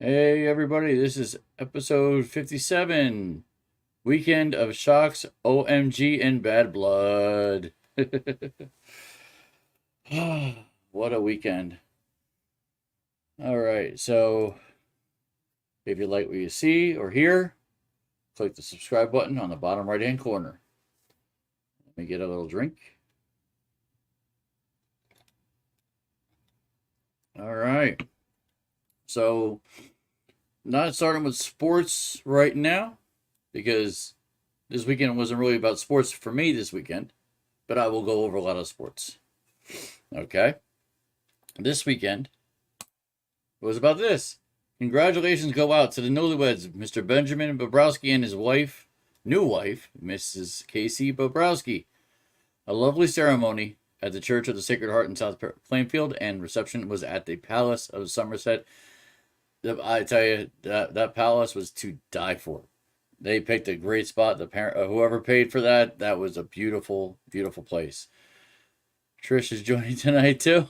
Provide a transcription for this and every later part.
Hey everybody, this is episode 57, Weekend of Shocks, OMG and Bad Blood. What a weekend. All right, so if you like what you see or hear, click the subscribe button on the bottom right hand corner. Let me get a little drink. All right, so not starting with sports right now because this weekend wasn't really about sports for me this weekend, but I will go over a lot of sports. Okay. This weekend was about this. Congratulations go out to the newlyweds, Mr. Benjamin Bobrowski and his wife, new wife, Mrs. Casey Bobrowski. A lovely ceremony at the Church of the Sacred Heart in South Plainfield, and reception was at the Palace of Somerset. I tell you, that palace was to die for. They picked a great spot. The parent, whoever paid for that was a beautiful, beautiful place. Trish is joining tonight too.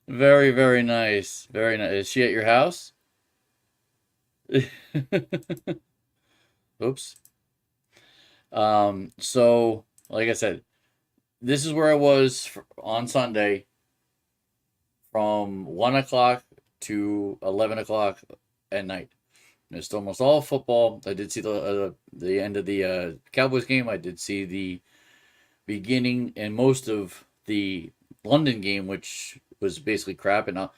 Very, very nice. Very nice. Is she at your house? Oops. So like I said, this is where I was on Sunday from 1 o'clock to 11 o'clock at night. It's almost all football. I did see the end of the Cowboys game. I did see the beginning and most of the London game, which was basically crap. And I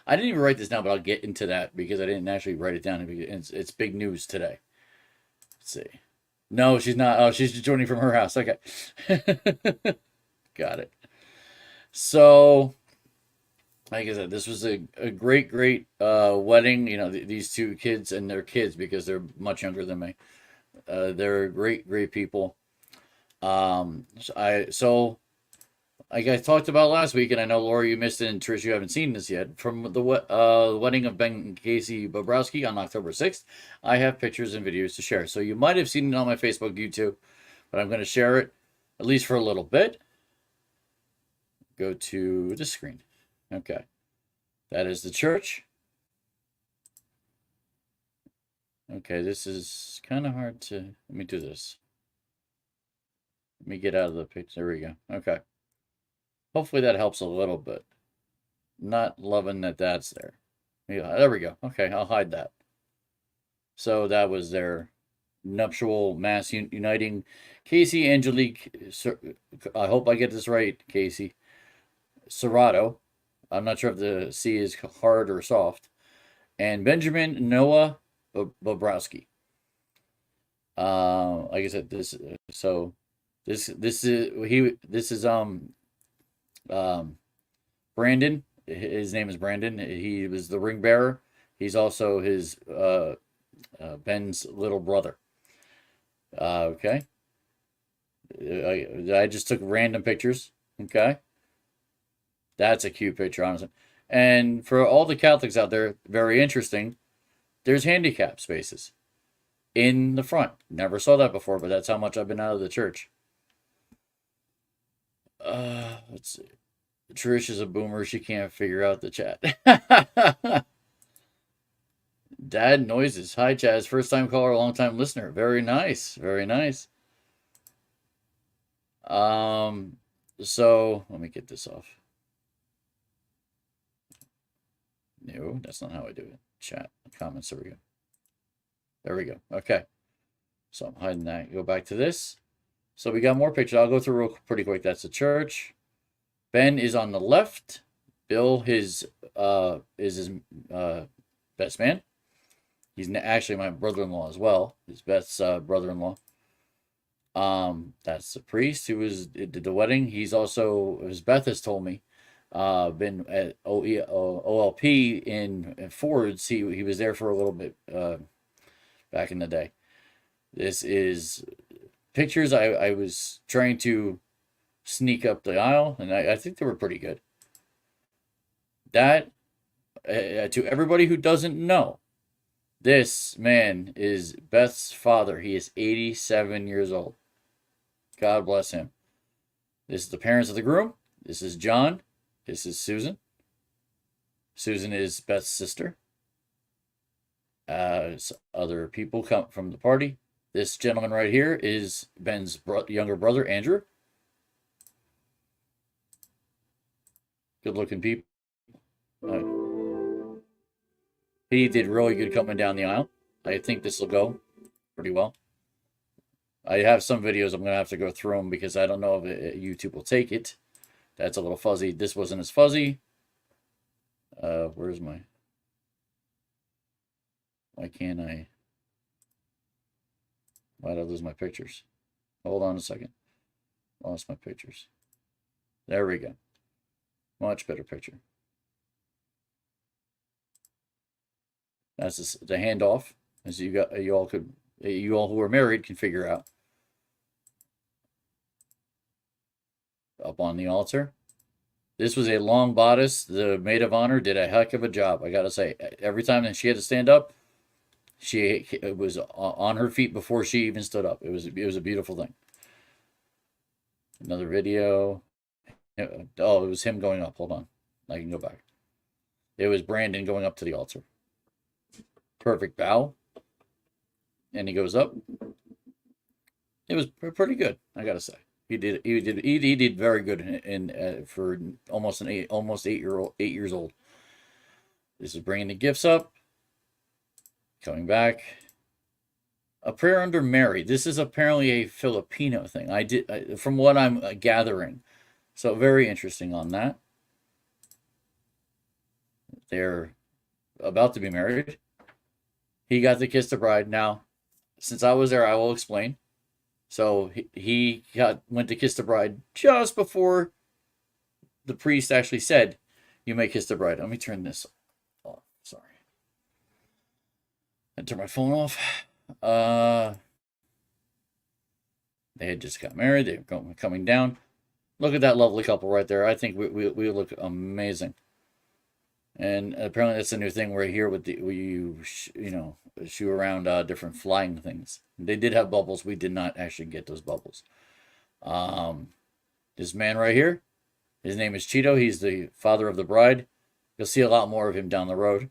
didn't even write this down, but I'll get into that because I didn't actually write it down. It's big news today. Let's see. No, she's not. Oh, she's just joining from her house. Okay. Got it. So, like I said, this was a great, great wedding. You know, these two kids and their kids, because they're much younger than me. They're great, great people. So like I talked about last week, and I know Laura, you missed it, and Trish, you haven't seen this yet. From the wedding of Ben and Casey Bobrowski on October 6th, I have pictures and videos to share. So you might have seen it on my Facebook, YouTube, but I'm going to share it at least for a little bit. Go to the screen. Okay, that is the church. Okay, this is kind of hard to. Let me do this. Let me get out of the picture. There we go. Okay. Hopefully that helps a little bit. Not loving that that's there. Yeah, there we go. Okay, I'll hide that. So that was their nuptial mass uniting. Casey Angelique, I hope I get this right, Casey. Serrato. I'm not sure if the C is hard or soft. And Benjamin Noah Bobrowski. Like I said, this is Brandon. His name is Brandon. He was the ring bearer. He's also his Ben's little brother. Okay. I just took random pictures. Okay. That's a cute picture, honestly. And for all the Catholics out there, very interesting. There's handicap spaces in the front. Never saw that before, but that's how much I've been out of the church. Let's see. Trish is a boomer. She can't figure out the chat. Dad noises. Hi, Chaz. First time caller, long time listener. Very nice. Very nice. So let me get this off. No, that's not how I do it. Chat comments. There we go. There we go. Okay. So I'm hiding that. Go back to this. So we got more pictures. I'll go through real pretty quick. That's the church. Ben is on the left. Bill is his best man. He's actually my brother-in-law as well. His best brother-in-law. That's the priest who did the wedding. He's also, as Beth has told me, been at OLP in Ford's. He was there for a little bit back in the day. This is pictures. I was trying to sneak up the aisle, and I think they were pretty good. That, to everybody who doesn't know, this man is Beth's father. He is 87 years old. God bless him. This is the parents of the groom. This is John. This is Susan. Susan is Beth's sister. Other people come from the party. This gentleman right here is Ben's younger brother, Andrew. Good looking people. He did really good coming down the aisle. I think this will go pretty well. I have some videos I'm going to have to go through them because I don't know if YouTube will take it. That's a little fuzzy. This wasn't as fuzzy. Where's my... Why can't I... Why did I lose my pictures? Hold on a second. Lost my pictures. There we go. Much better picture. That's the handoff, as you all who are married can figure out. Up on the altar. This was a long bodice. The maid of honor did a heck of a job. I gotta say, every time that she had to stand up, she was on her feet before she even stood up. It was a beautiful thing. Another video. Oh, it was him going up. Hold on, I can go back. It was Brandon going up to the altar. Perfect bow, and he goes up. It was pretty good, I gotta say. He did very good in for almost 8 years old. This is bringing the gifts up. Coming back. A prayer under Mary. This is apparently a Filipino thing. From what I'm gathering. So very interesting on that. They're about to be married. He got to kiss the bride. Now, since I was there, I will explain. So he went to kiss the bride just before the priest actually said, "You may kiss the bride." Let me turn this off. Sorry. I turn my phone off. They had just got married. They were coming down. Look at that lovely couple right there. I think we look amazing. And apparently that's a new thing where here with you know, shoot around different flying things. They did have bubbles. We did not actually get those bubbles. This man right here, his name is Cheeto. He's the father of the bride. You'll see a lot more of him down the road.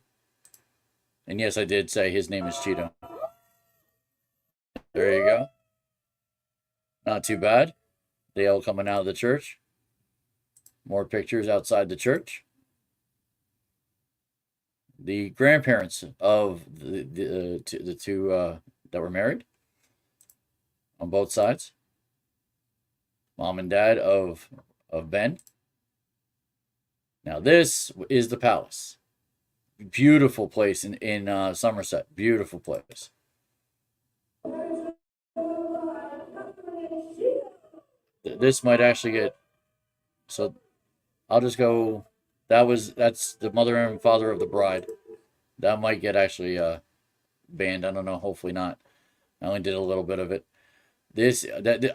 And yes, I did say his name is Cheeto. There you go. Not too bad. They all coming out of the church. More pictures outside the church. The grandparents of the two that were married on both sides. Mom and dad of Ben. Now this is the palace. Beautiful place in Somerset. Beautiful place. This might actually get... So I'll just go... That's the mother and father of the bride. That might get actually banned. I don't know. Hopefully not. I only did a little bit of it.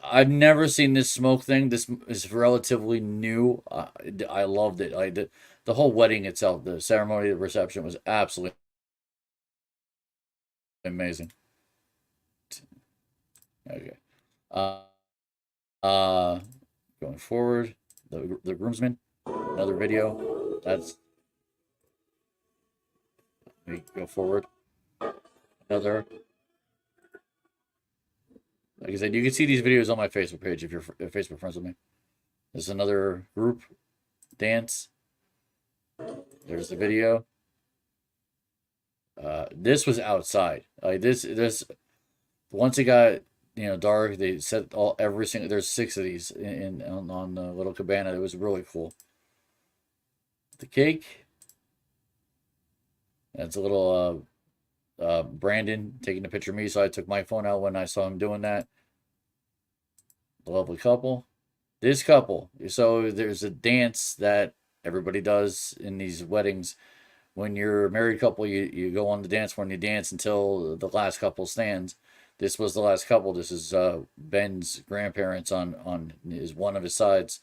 I've never seen this smoke thing. This is relatively new. I loved it. The whole wedding itself, the ceremony, the reception was absolutely amazing. Okay. Going forward, the groomsmen. Another video. Let me go forward. Another. Like I said, you can see these videos on my Facebook page if you're Facebook friends with me. There's another group dance. There's the video. This was outside. Like this. Once it got dark, they set every single. There's 6 of these on the little cabana. It was really cool. The cake. That's a little Brandon taking a picture of me, so I took my phone out when I saw him doing that. The lovely couple. This couple. So there's a dance that everybody does in these weddings. When you're a married couple, you go on the dance floor and you dance until the last couple stands. This was the last couple. This is Ben's grandparents on one of his sides.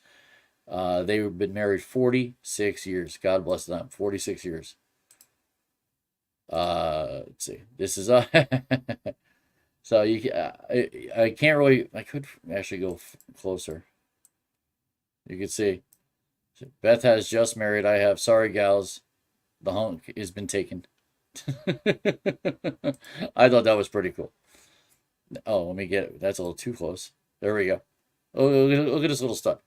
They've been married 46 years. God bless them. 46 years. Let's see. This is so I can't really. I could actually go closer. You can see Beth has just married. I have sorry gals. The hunk has been taken. I thought that was pretty cool. Oh, let me get it. That's a little too close. There we go. Oh, look at this little stud.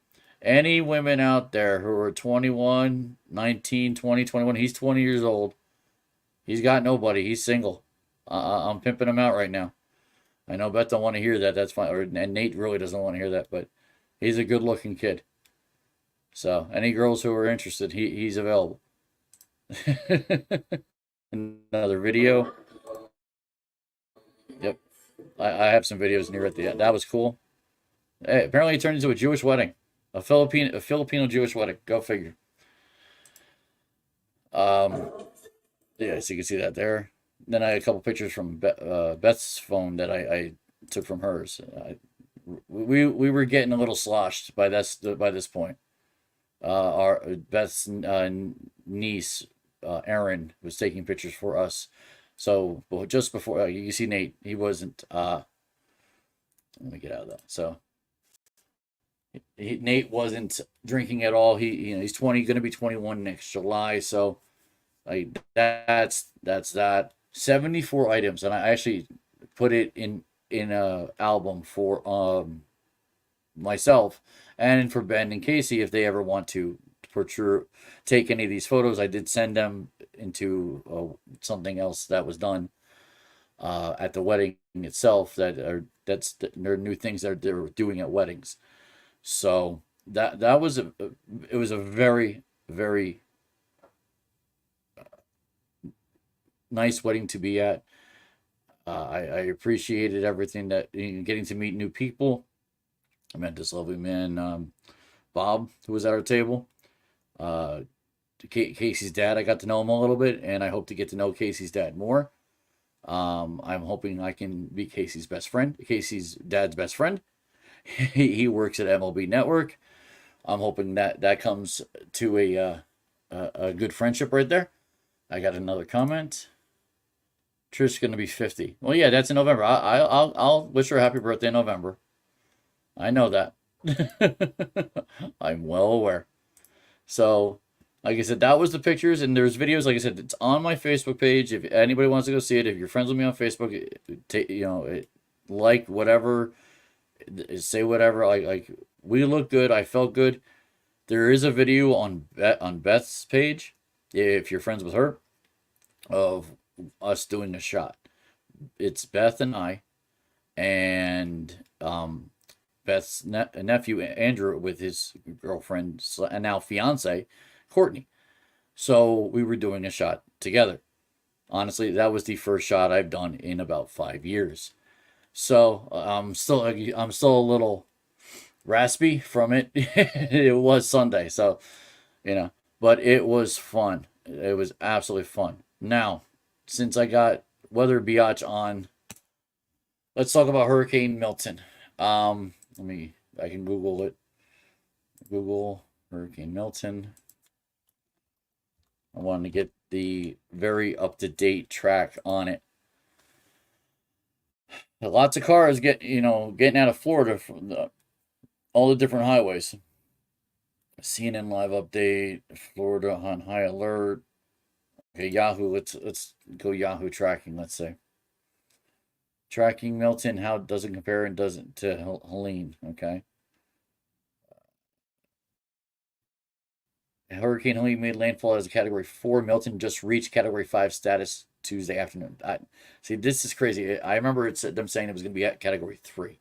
Any women out there who are 21, 19, 20, 21, he's 20 years old. He's got nobody. He's single. I'm pimping him out right now. I know Beth don't want to hear that. That's fine. And Nate really doesn't want to hear that, but he's a good looking kid. So any girls who are interested, he's available. Another video. Yep. I have some videos near at the end. That was cool. Hey, apparently it turned into a Jewish wedding. A Filipino Jewish wedding. Go figure. Yeah, so you can see that there. Then I had a couple pictures from Beth's phone that I took from hers. We were getting a little sloshed by this point. Our Beth's niece, Erin, was taking pictures for us. So just before you see Nate, he wasn't. Let me get out of that. So Nate wasn't drinking at all. He's 20, going to be 21 next July. So that's that. 74 items, and I actually put it in a album for myself and for Ben and Casey if they ever want to take any of these photos. I did send them into something else that was done at the wedding itself. They're new things that they're doing at weddings. So that was it was a very, very nice wedding to be at. I appreciated everything that getting to meet new people. I met this lovely man, Bob, who was at our table. Casey's dad, I got to know him a little bit, and I hope to get to know Casey's dad more. I'm hoping I can be Casey's dad's best friend. He works at MLB Network. I'm hoping that comes to a good friendship right there. I got another comment. Trish's gonna be 50. Well, yeah, that's in November. I'll wish her a happy birthday in November. I know that. I'm well aware. So, like I said, that was the pictures, and there's videos. Like I said, it's on my Facebook page. If anybody wants to go see it, if you're friends with me on Facebook, like whatever, say whatever. Like we look good. I felt good. There is a video on Beth's page, if you're friends with her, of us doing a shot. It's Beth and I, and Beth's nephew Andrew with his girlfriend and now fiance Courtney. So we were doing a shot together. Honestly, that was the first shot I've done in about 5 years. So I'm still a little raspy from it. It was Sunday, so but it was fun. It was absolutely fun. Now, since I got Weather Biatch on, let's talk about Hurricane Milton. I can Google it. Google Hurricane Milton. I wanted to get the very up-to-date track on it. Lots of cars getting out of Florida from all the different highways. CNN live update. Florida on high alert. Okay, Yahoo. Let's go Yahoo tracking. Let's say tracking Milton. How does it compare and doesn't to Helene? Okay. Hurricane Helene made landfall as a Category 4. Milton just reached Category 5 status Tuesday afternoon. See, this is crazy. I remember them saying it was going to be at Category 3.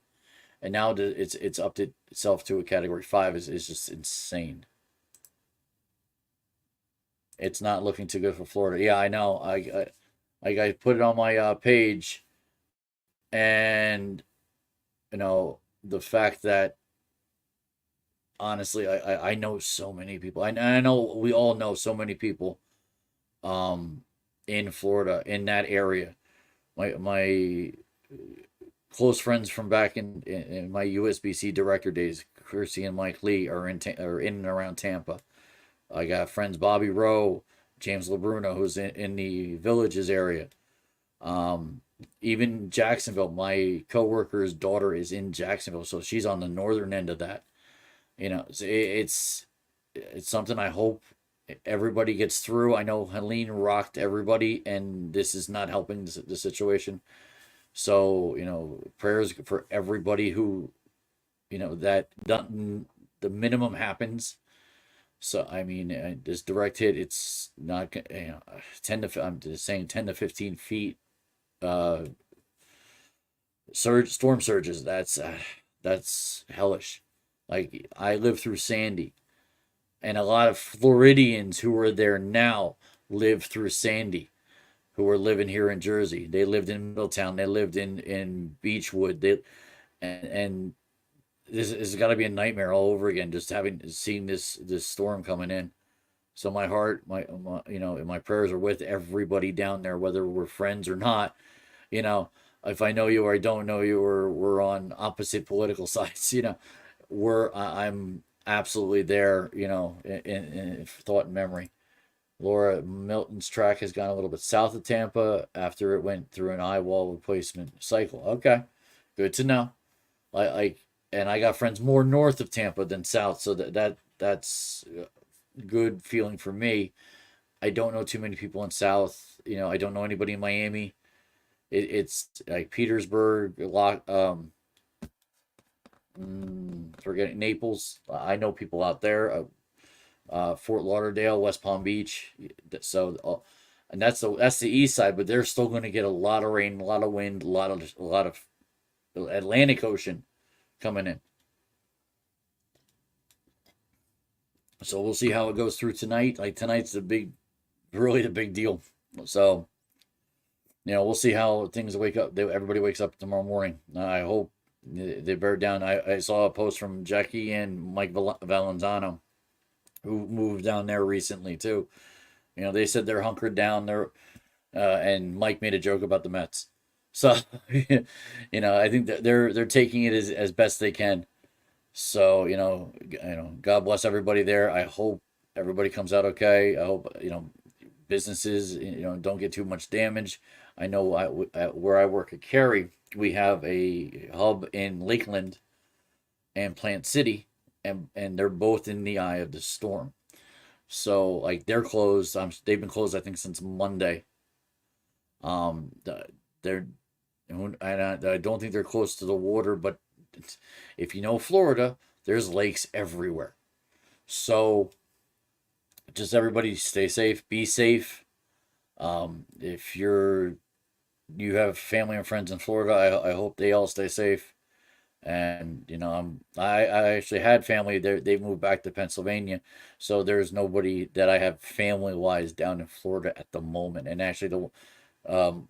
And now it's upped itself to a Category 5 is just insane. It's not looking too good for Florida. Yeah, I know. I put it on my page, and the fact that honestly, I know so many people. I know we all know so many people in Florida, in that area. My close friends from back in my USBC director days, Kirsty and Mike Lee, are in and around Tampa. I got friends Bobby Rowe, James LeBruno, who's in the Villages area. Even Jacksonville, my coworker's daughter is in Jacksonville, so she's on the northern end of that. It's something I hope everybody gets through. I know Helene rocked everybody, and this is not helping the situation. So, prayers for everybody who, that the minimum happens. So, I mean, this direct hit, it's not, 10 to, I'm just saying 10 to 15 feet, uh, storm surges. That's hellish. Like, I lived through Sandy, and a lot of Floridians who are there now lived through Sandy, who are living here in Jersey. They lived in Middletown. They lived in Beechwood. And this has got to be a nightmare all over again. Just seeing this storm coming in. So my heart, my prayers are with everybody down there, whether we're friends or not. You know, if I know you or I don't know you, or we're on opposite political sides. I'm absolutely there. In thought and memory. Laura, Milton's track has gone a little bit south of Tampa after it went through an eye wall replacement cycle. Okay, good to know. And I got friends more north of Tampa than south, so that's good feeling for me. I don't know too many people in South. I don't know anybody in Miami. It's like Petersburg, a lot. Forgetting Naples. I know people out there. Fort Lauderdale, West Palm Beach. So, and that's the east side, but they're still going to get a lot of rain, a lot of wind, a lot of Atlantic Ocean coming in. So we'll see how it goes through tonight. Like tonight's really the big deal. So, we'll see how things wake up. Everybody wakes up tomorrow morning. I hope they bear down. I saw a post from Jackie and Mike Valenzano, who moved down there recently too. They said they're hunkered down there, and Mike made a joke about the Mets. So, I think that they're taking it as best they can. So, God bless everybody there. I hope everybody comes out okay. I hope businesses don't get too much damage. I know where I work at Cary, we have a hub in Lakeland and Plant City, and they're both in the eye of the storm. So like they're closed. They've been closed I think since Monday. They're and I don't think they're close to the water, but if you know Florida, there's lakes everywhere. So just everybody stay safe, be safe. If you have family and friends in Florida, I hope they all stay safe. And I actually had family there. They moved back to Pennsylvania, so there's nobody that I have family wise down in Florida at the moment. And actually, um,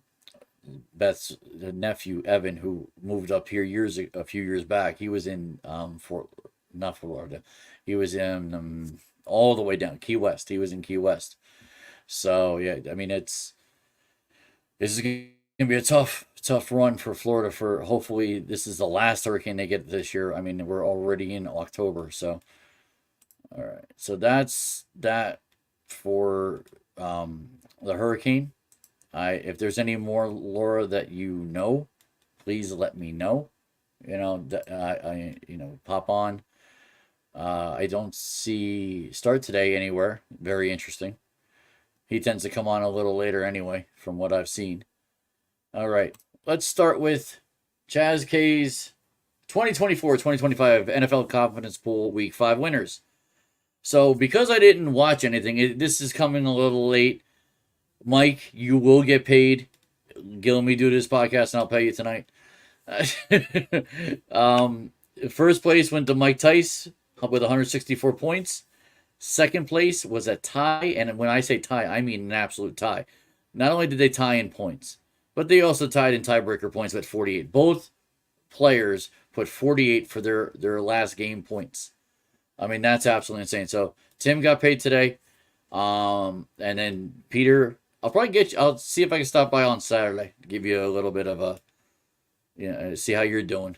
Beth's the nephew Evan, who moved up here a few years back, he was in not Florida, he was in all the way down Key West. He was in Key West. So yeah, I mean this is gonna be a tough run for Florida. For hopefully this is the last hurricane they get this year. I mean we're already in October, so all right. So that's that for the hurricane. If there's any more, Laura, that please let me know. Pop on. I don't see Start today anywhere. Very interesting. He tends to come on a little later anyway, from what I've seen. All right, let's start with Chaz K's 2024-2025 NFL Confidence Pool Week 5 winners. So because I didn't watch anything, this is coming a little late. Mike, you will get paid. Let me do this podcast and I'll pay you tonight. First place went to Mike Tice with 164 points. Second place was a tie, and when I say tie, I mean an absolute tie. Not only did they tie in points, but they also tied in tiebreaker points at 48. Both players put 48 for their last game points. I mean, that's absolutely insane. So Tim got paid today. And then Peter, I'll see if I can stop by on Saturday to give you a little bit of see how you're doing.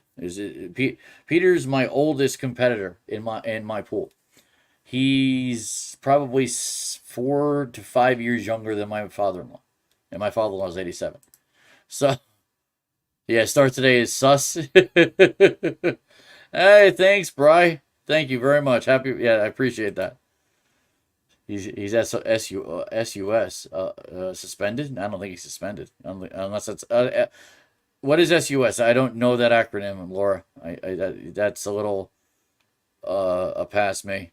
Peter's my oldest competitor in my pool. He's probably 4 to 5 years younger than my father-in-law, and my father-in-law is 87. So yeah, start today is sus. Hey, thanks, Bry. Thank you very much. I appreciate that. He's SUS suspended. I don't think he's suspended unless that's what is SUS? I don't know that acronym, Laura. That's a little a past me.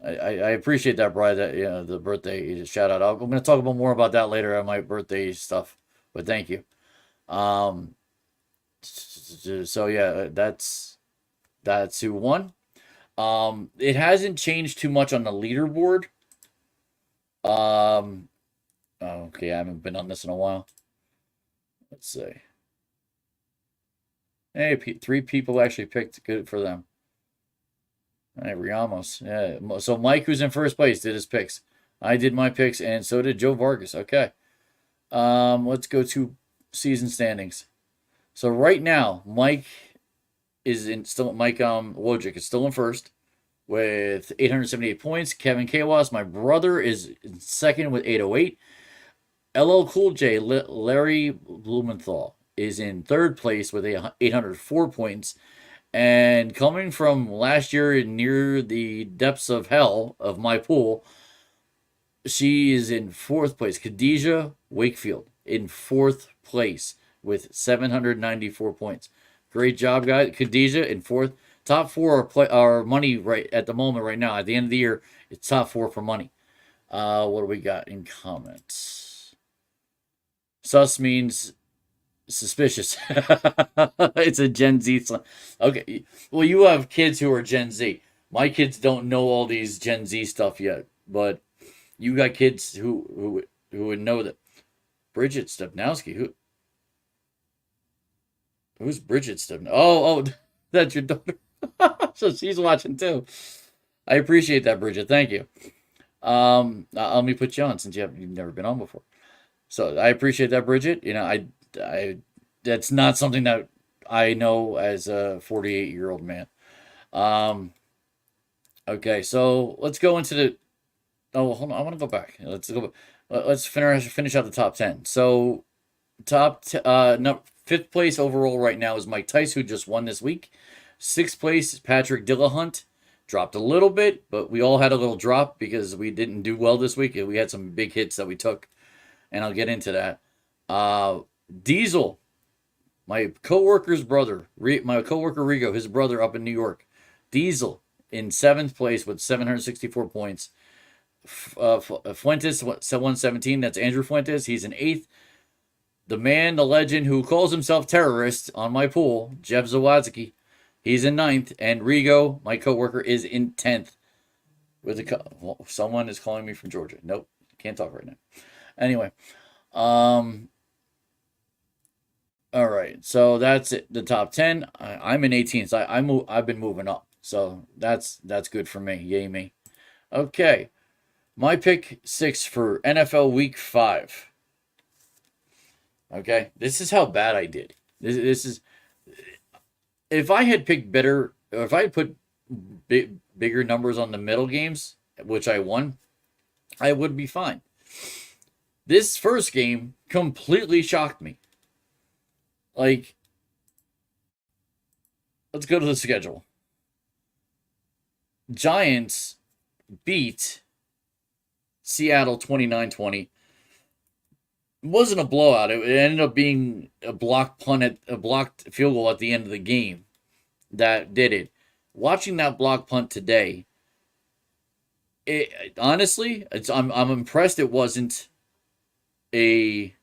I appreciate that, Brian. That the birthday shout out. I'm going to talk about more about that later on my birthday stuff. But thank you. Um, so yeah, that's who won. It hasn't changed too much on the leaderboard. Um, okay, I haven't been on this in a while. Let's see. Hey, three people actually picked. Good for them. Hey, Ramos. Yeah. So Mike, who's in first place, did his picks. I did my picks, and so did Joe Vargas. Okay. Let's go to season standings. So right now, Mike Wojcik is still in first with 878 points. Kevin Kawas, my brother, is in second with 808. LL Cool J, Larry Blumenthal, is in third place with 804 points. And coming from last year near the depths of hell of my pool, she is in fourth place. Khadijah Wakefield in fourth place with 794 points. Great job, guys. Khadijah in fourth. Top four are money right at the moment right now. At the end of the year, it's top four for money. What do we got in comments? Sus means suspicious. It's a Gen Z slang. Okay. Well, you have kids who are Gen Z. My kids don't know all these Gen Z stuff yet, but you got kids who would know that. Bridget Stepnowski. Who's Bridget Stepnowski? Oh, that's your daughter. So she's watching too. I appreciate that, Bridget. Thank you. Let me put you on since you've never been on before. So I appreciate that, Bridget. I that's not something that I know as a 48-year-old man. Okay, so let's go into the. Oh, hold on. I want to go back. Let's go. Let's finish out the top 10. So, no, fifth place overall right now is Mike Tice, who just won this week. Sixth place is Patrick Dillahunt. Dropped a little bit, but we all had a little drop because we didn't do well this week. We had some big hits that we took, and I'll get into that. Diesel, my coworker's brother, my coworker Rigo, his brother up in New York. Diesel in seventh place with 764 points. Fuentes 117. That's Andrew Fuentes. He's in eighth. The man, the legend, who calls himself terrorist on my pool, Jeff Zawadzki. He's in ninth, and Rigo, my coworker, is in 10th. Someone is calling me from Georgia. Nope, can't talk right now. Anyway, all right, so that's it. The top 10. I'm in 18th. So I've been moving up, so that's good for me. Yay me. Okay, my pick 6 for NFL Week 5. Okay, this is how bad I did. This is. If I had picked better, or if I had put bigger numbers on the middle games, which I won, I would be fine. This first game completely shocked me. Like, let's go to the schedule. Giants beat Seattle 29-20. It wasn't a blowout. It ended up being a blocked field goal at the end of the game that did it. Watching that block punt today, honestly, I'm impressed it wasn't it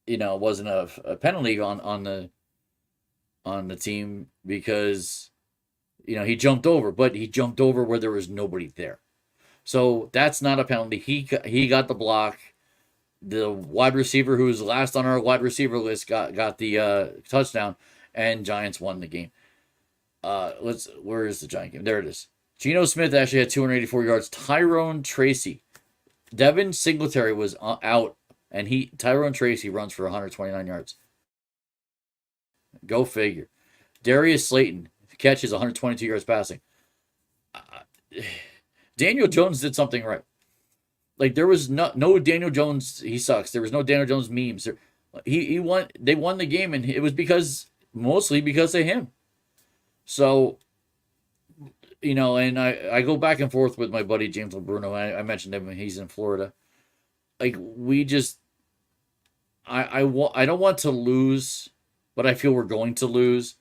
wasn't a penalty on the team because he jumped over, but he jumped over where there was nobody there. So that's not a penalty. He got the block. The wide receiver, who was last on our wide receiver list, got the touchdown, and Giants won the game. Where is the Giant game? There it is. Geno Smith actually had 284 yards. Tyrone Tracy, Devin Singletary was out, and Tyrone Tracy runs for 129 yards. Go figure. Darius Slayton catches 122 yards passing. Daniel Jones did something right. Like, there was no Daniel Jones, he sucks. There was no Daniel Jones memes. He won. They won the game, and it was mostly because of him. So and I go back and forth with my buddy James LeBruno. I mentioned him when he's in Florida. Like, we just, I don't want to lose, but I feel we're going to lose.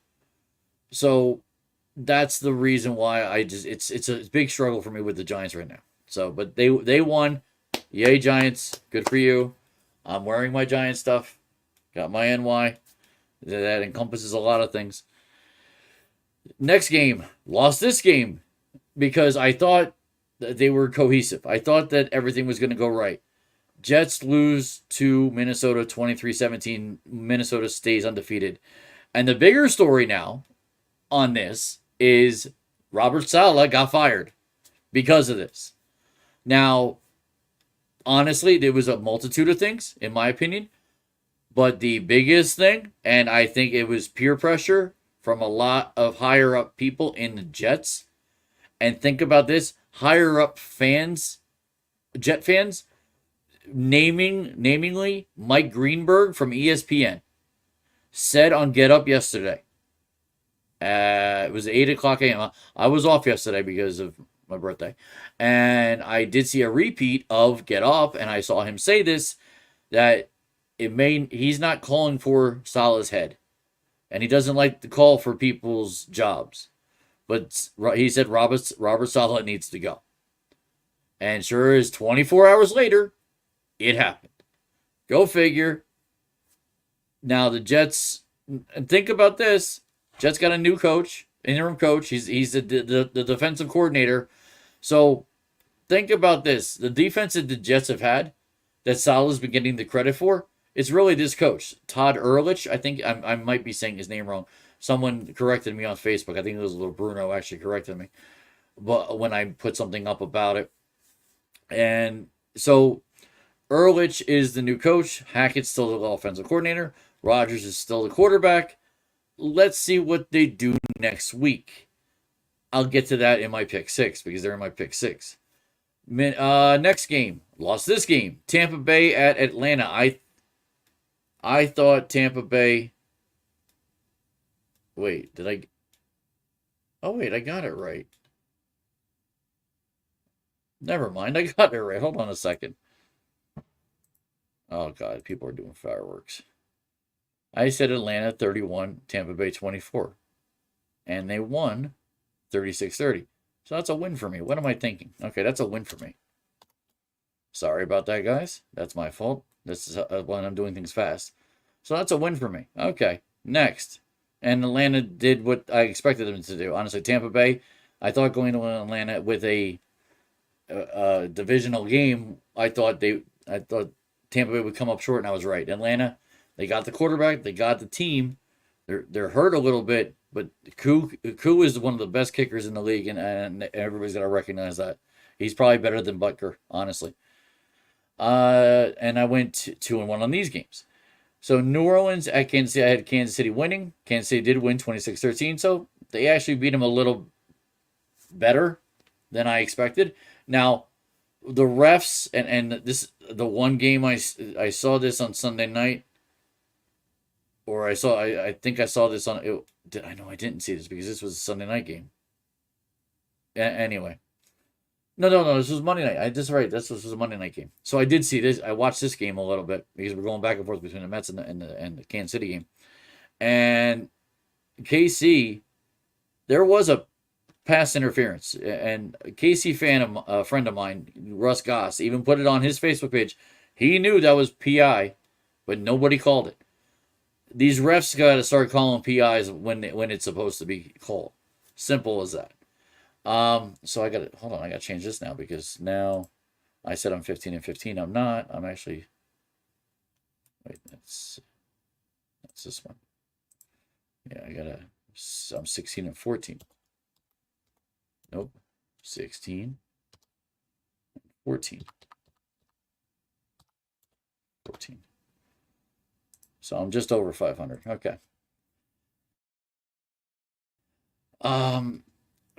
So that's the reason why it's a big struggle for me with the Giants right now. So, but they won. Yay, Giants. Good for you. I'm wearing my Giant stuff. Got my NY. That encompasses a lot of things. Next game. Lost this game because I thought that they were cohesive. I thought that everything was going to go right. Jets lose to Minnesota 23-17. Minnesota stays undefeated. And the bigger story now on this is Robert Saleh got fired because of this. Now, honestly, there was a multitude of things, in my opinion. But the biggest thing, and I think it was peer pressure from a lot of higher up people in the Jets. And think about this, higher up fans, Jet fans, namingly Mike Greenberg from ESPN said on Get Up yesterday. It was 8 o'clock a.m. I was off yesterday because of my birthday. And I did see a repeat of Get Up, and I saw him say this, that he's not calling for Saleh's head. And he doesn't like to call for people's jobs. But he said Robert Saleh needs to go. And sure as 24 hours later, it happened. Go figure. Now the Jets, and think about this. Jets got a new coach, interim coach. He's the defensive coordinator. So think about this. The defense that the Jets have had, that Saleh's been getting the credit for, it's really this coach, Todd Ehrlich. I think I might be saying his name wrong. Someone corrected me on Facebook. I think it was little Bruno actually corrected me. But when I put something up about it. And so Ehrlich is the new coach. Hackett's still the offensive coordinator. Rodgers is still the quarterback. Let's see what they do next week. I'll get to that in my pick 6 because they're in my pick 6. Next game. Lost this game. Tampa Bay at Atlanta. I thought Tampa Bay. Wait, did I? Oh, wait, I got it right. Never mind, I got it right. Hold on a second. Oh, God, people are doing fireworks. I said Atlanta 31, Tampa Bay 24. And they won 36-30. So that's a win for me. What am I thinking? Okay, that's a win for me. Sorry about that, guys. That's my fault. This is when I'm doing things fast. So that's a win for me. Okay, next. And Atlanta did what I expected them to do. Honestly, Tampa Bay, I thought going to Atlanta with a divisional game, I thought Tampa Bay would come up short, and I was right. Atlanta, they got the quarterback, they got the team. They're hurt a little bit, but Koo is one of the best kickers in the league, and everybody's got to recognize that. He's probably better than Butker, honestly. And I went 2-1 on these games. So New Orleans at Kansas City, I had Kansas City winning. Kansas City did win 26-13, so they actually beat them a little better than I expected. Now, the refs, and the one game I saw this on Sunday night, or I think I saw this on it. I know I didn't see this because this was a Sunday night game. Anyway. No. This was Monday night. This was a Monday night game. So I did see this. I watched this game a little bit because we're going back and forth between the Mets and the Kansas City game. And KC, there was a pass interference. And a KC fan, a friend of mine, Russ Goss, even put it on his Facebook page. He knew that was PI, but nobody called it. These refs got to start calling PIs when it's supposed to be called. Simple as that. So I got to hold on. I got to change this now because now I said I'm 15-15. I'm not. I'm actually. Wait, that's this one. Yeah, I'm 16-14. Nope, 16, 14, 14. So I'm just over 500. Okay.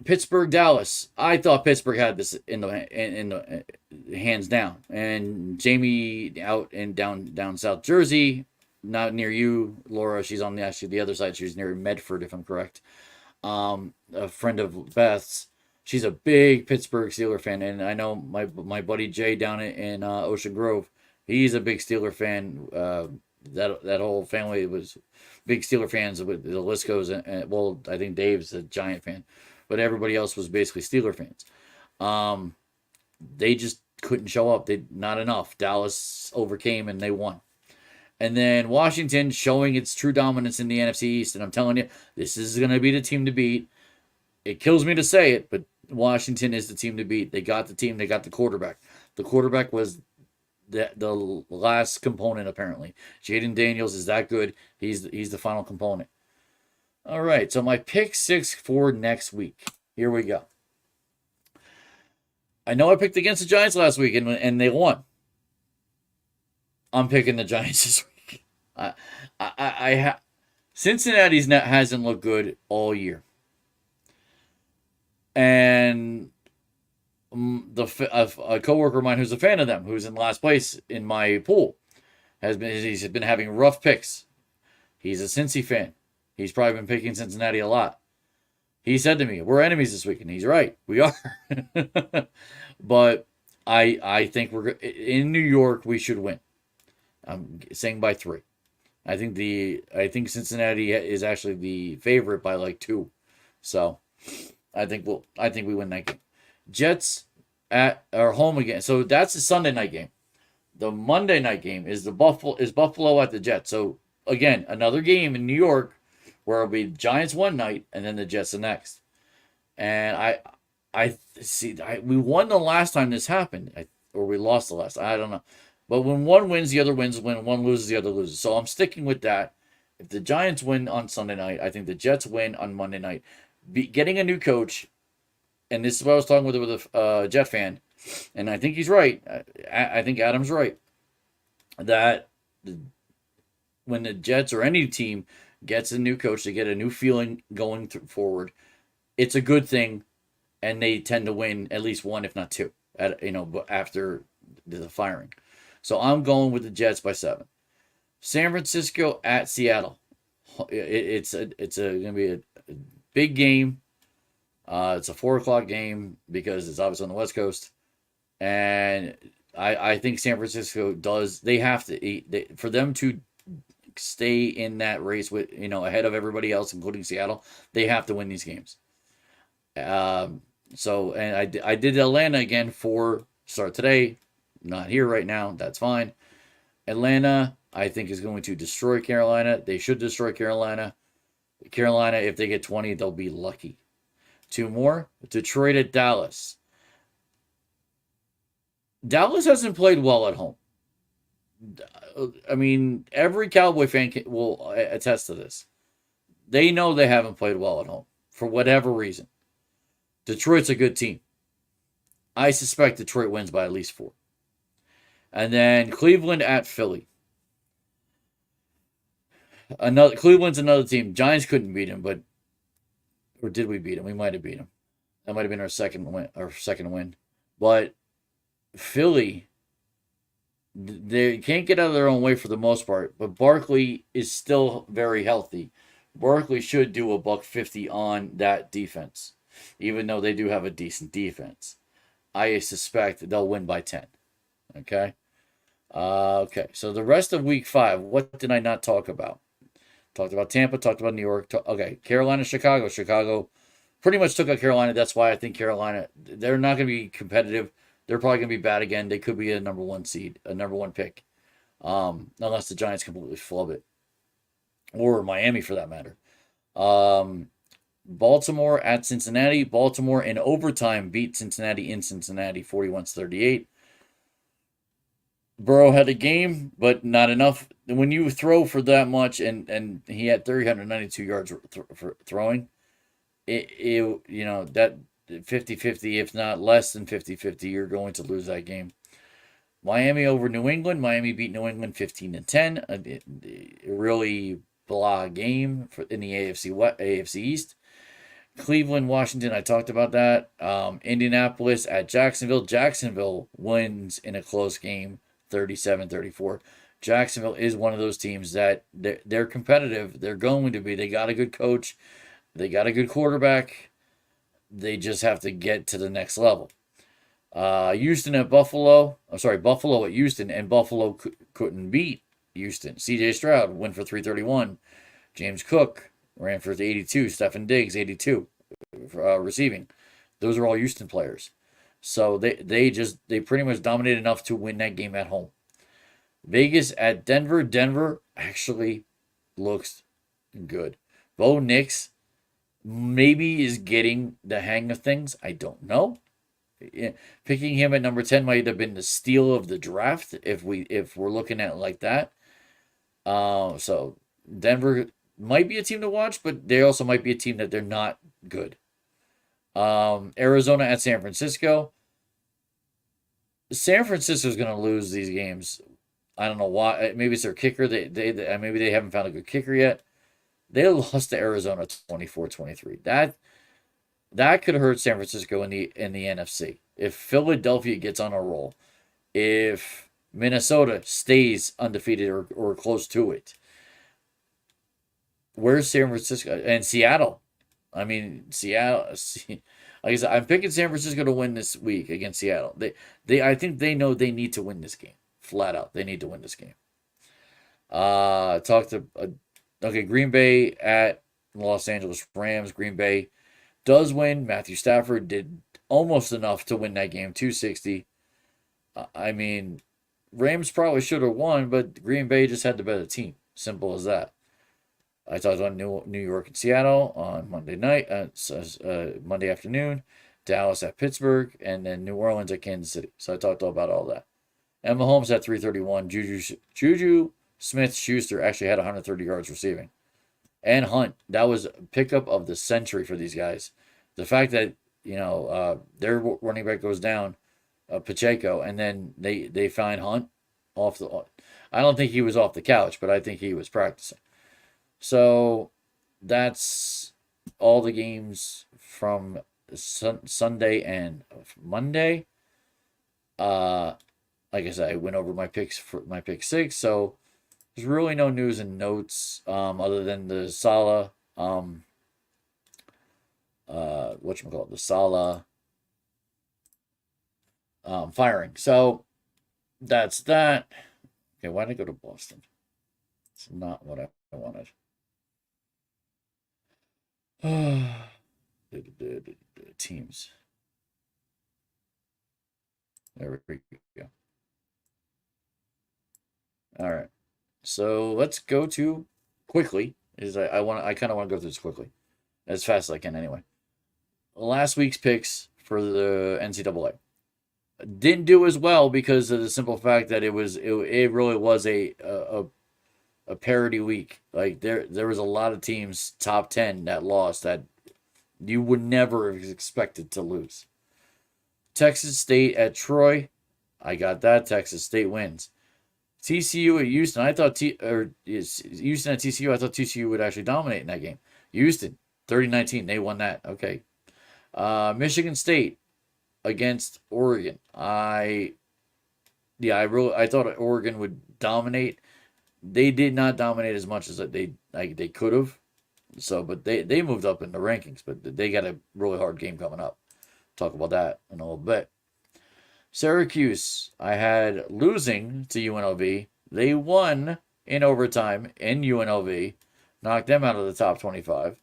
Pittsburgh, Dallas. I thought Pittsburgh had this in the hands down. And Jamie out in down South Jersey, not near you, Laura. She's on the other side. She's near Medford, if I'm correct. A friend of Beth's. she's a big Pittsburgh Steeler fan, and I know my buddy Jay down in Ocean Grove, he's a big Steeler fan. That whole family was big Steeler fans. With the list goes, and well, I think Dave's a Giant fan, but everybody else was basically Steeler fans. They just couldn't show up. They not enough. Dallas overcame and they won. And then Washington showing its true dominance in the NFC East. And I'm telling you, this is going to be the team to beat. It kills me to say it, but Washington is the team to beat. They got the team. They got the quarterback. The quarterback was the last component, apparently. Jaden Daniels is that good. He's the final component. All right, so my pick 6 for next week. Here we go. I know I picked against the Giants last week, and they won. I'm picking the Giants this week. Cincinnati's hasn't looked good all year, and a coworker of mine who's a fan of them, who's in last place in my pool, he's been having rough picks. He's a Cincy fan. He's probably been picking Cincinnati a lot. He said to me, "We're enemies this week," and he's right. We are. But I think we're in New York. We should win. I'm saying by 3. I think Cincinnati is actually the favorite by like 2. So I think we win that game. Jets at our home again. So that's the Sunday night game. The Monday night game is Buffalo at the Jets. So again, another game in New York where it'll be Giants one night and then the Jets the next. And I see. We won the last time this happened, or we lost the last. I don't know. But when one wins, the other wins. When one loses, the other loses. So I'm sticking with that. If the Giants win on Sunday night, I think the Jets win on Monday night. Getting a new coach, and this is what I was talking with a Jet fan, and I think he's right. I think Adam's right. That when the Jets or any team gets a new coach, they get a new feeling going forward. It's a good thing, and they tend to win at least 1, if not 2, after the firing. So I'm going with the Jets by 7. San Francisco at Seattle. It's gonna be a big game. It's a 4:00 game because it's obviously on the West Coast, and I think San Francisco does. They have to eat for them to stay in that race with ahead of everybody else, including Seattle. They have to win these games. So and I did Atlanta again for start today. Not here right now. That's fine. Atlanta, I think, is going to destroy Carolina. They should destroy Carolina. Carolina, if they get 20, they'll be lucky. 2 more. Detroit at Dallas. Dallas hasn't played well at home. I mean, every Cowboy fan will attest to this. They know they haven't played well at home for whatever reason. Detroit's a good team. I suspect Detroit wins by at least 4. And then Cleveland at Philly. Cleveland's another team. Giants couldn't beat him, or did we beat him? We might have beat him. That might have been our second win. But Philly, they can't get out of their own way for the most part. But Barkley is still very healthy. Barkley should do $150 on that defense, even though they do have a decent defense. I suspect they'll win by 10. Okay. Okay. So the rest of Week 5, what did I not talk about? Talked about Tampa. Talked about New York. Okay. Carolina, Chicago. Chicago pretty much took out Carolina. That's why I think Carolina, they're not going to be competitive. They're probably going to be bad again. They could be a number 1 seed, a number 1 pick, unless the Giants completely flub it, or Miami for that matter. Baltimore at Cincinnati. Baltimore in overtime beat Cincinnati in Cincinnati 41-38. Burrow had a game, but not enough. When you throw for that much, and he had 392 yards for throwing, that 50-50, if not less than 50-50, you're going to lose that game. Miami over New England. Miami beat New England 15-10. A really blah game in the AFC East. Cleveland, Washington, I talked about that. Indianapolis at Jacksonville. Jacksonville wins in a close game, 37-34. Jacksonville is one of those teams that they're competitive. They're going to be. They got a good coach. They got a good quarterback. They just have to get to the next level. Houston at Buffalo. I'm sorry, Buffalo at Houston, and Buffalo couldn't beat Houston. C.J. Stroud went for 331. James Cook ran for 82. Stephen Diggs 82 receiving. Those are all Houston players. So they pretty much dominated enough to win that game at home. Vegas at Denver. Denver actually looks good. Bo Nix maybe is getting the hang of things. I don't know. Picking him at number 10 might have been the steal of the draft if we're looking at it like that. So Denver might be a team to watch, but they also might be a team that they're not good. Arizona at San Francisco. San Francisco's going to lose these games. I don't know why. Maybe it's their kicker. They maybe they haven't found a good kicker yet. They lost to Arizona 24-23. That could hurt San Francisco in the NFC. If Philadelphia gets on a roll, if Minnesota stays undefeated or close to it, where's San Francisco and Seattle? I mean, Seattle. Like I said, I'm picking San Francisco to win this week against Seattle. I think they know they need to win this game. Flat out, they need to win this game. Okay, Green Bay at Los Angeles Rams. Green Bay does win. Matthew Stafford did almost enough to win that game, 260. I mean, Rams probably should have won, but Green Bay just had the better team. Simple as that. I talked about New York and Seattle on Monday night, Monday afternoon. Dallas at Pittsburgh, and then New Orleans at Kansas City. So I talked about all that. And Mahomes at 331. Juju Smith-Schuster actually had 130 yards receiving. And Hunt, that was a pickup of the century for these guys. The fact that, their running back goes down, Pacheco, and then they find Hunt off the. I don't think he was off the couch, but I think he was practicing. So that's all the games from Sunday and Monday. Like I said, I went over my picks for my pick six, so there's really no news and notes other than the Salah the Salah firing. So that's that. Okay, why did I go to Boston? It's not what I wanted. The teams. There we go. All right. So let's go to quickly. I kind of want to go through this quickly, as fast as I can anyway. Last week's picks for the NCAA didn't do as well because of the simple fact that it really was a parity week. Like there was a lot of teams top 10 that lost that you would never have expected to lose. Texas State at Troy, I got that. Texas State wins. TCU at Houston, Houston at TCU. I thought TCU would actually dominate in that game. Houston 30-19, they won that. Okay. Michigan State against Oregon. I thought Oregon would dominate. They did not dominate as much as they could have. So, but they moved up in the rankings, but they got a really hard game coming up. Talk about that in a little bit. Syracuse, I had losing to UNLV. They won in overtime in UNLV, knocked them out of the top 25,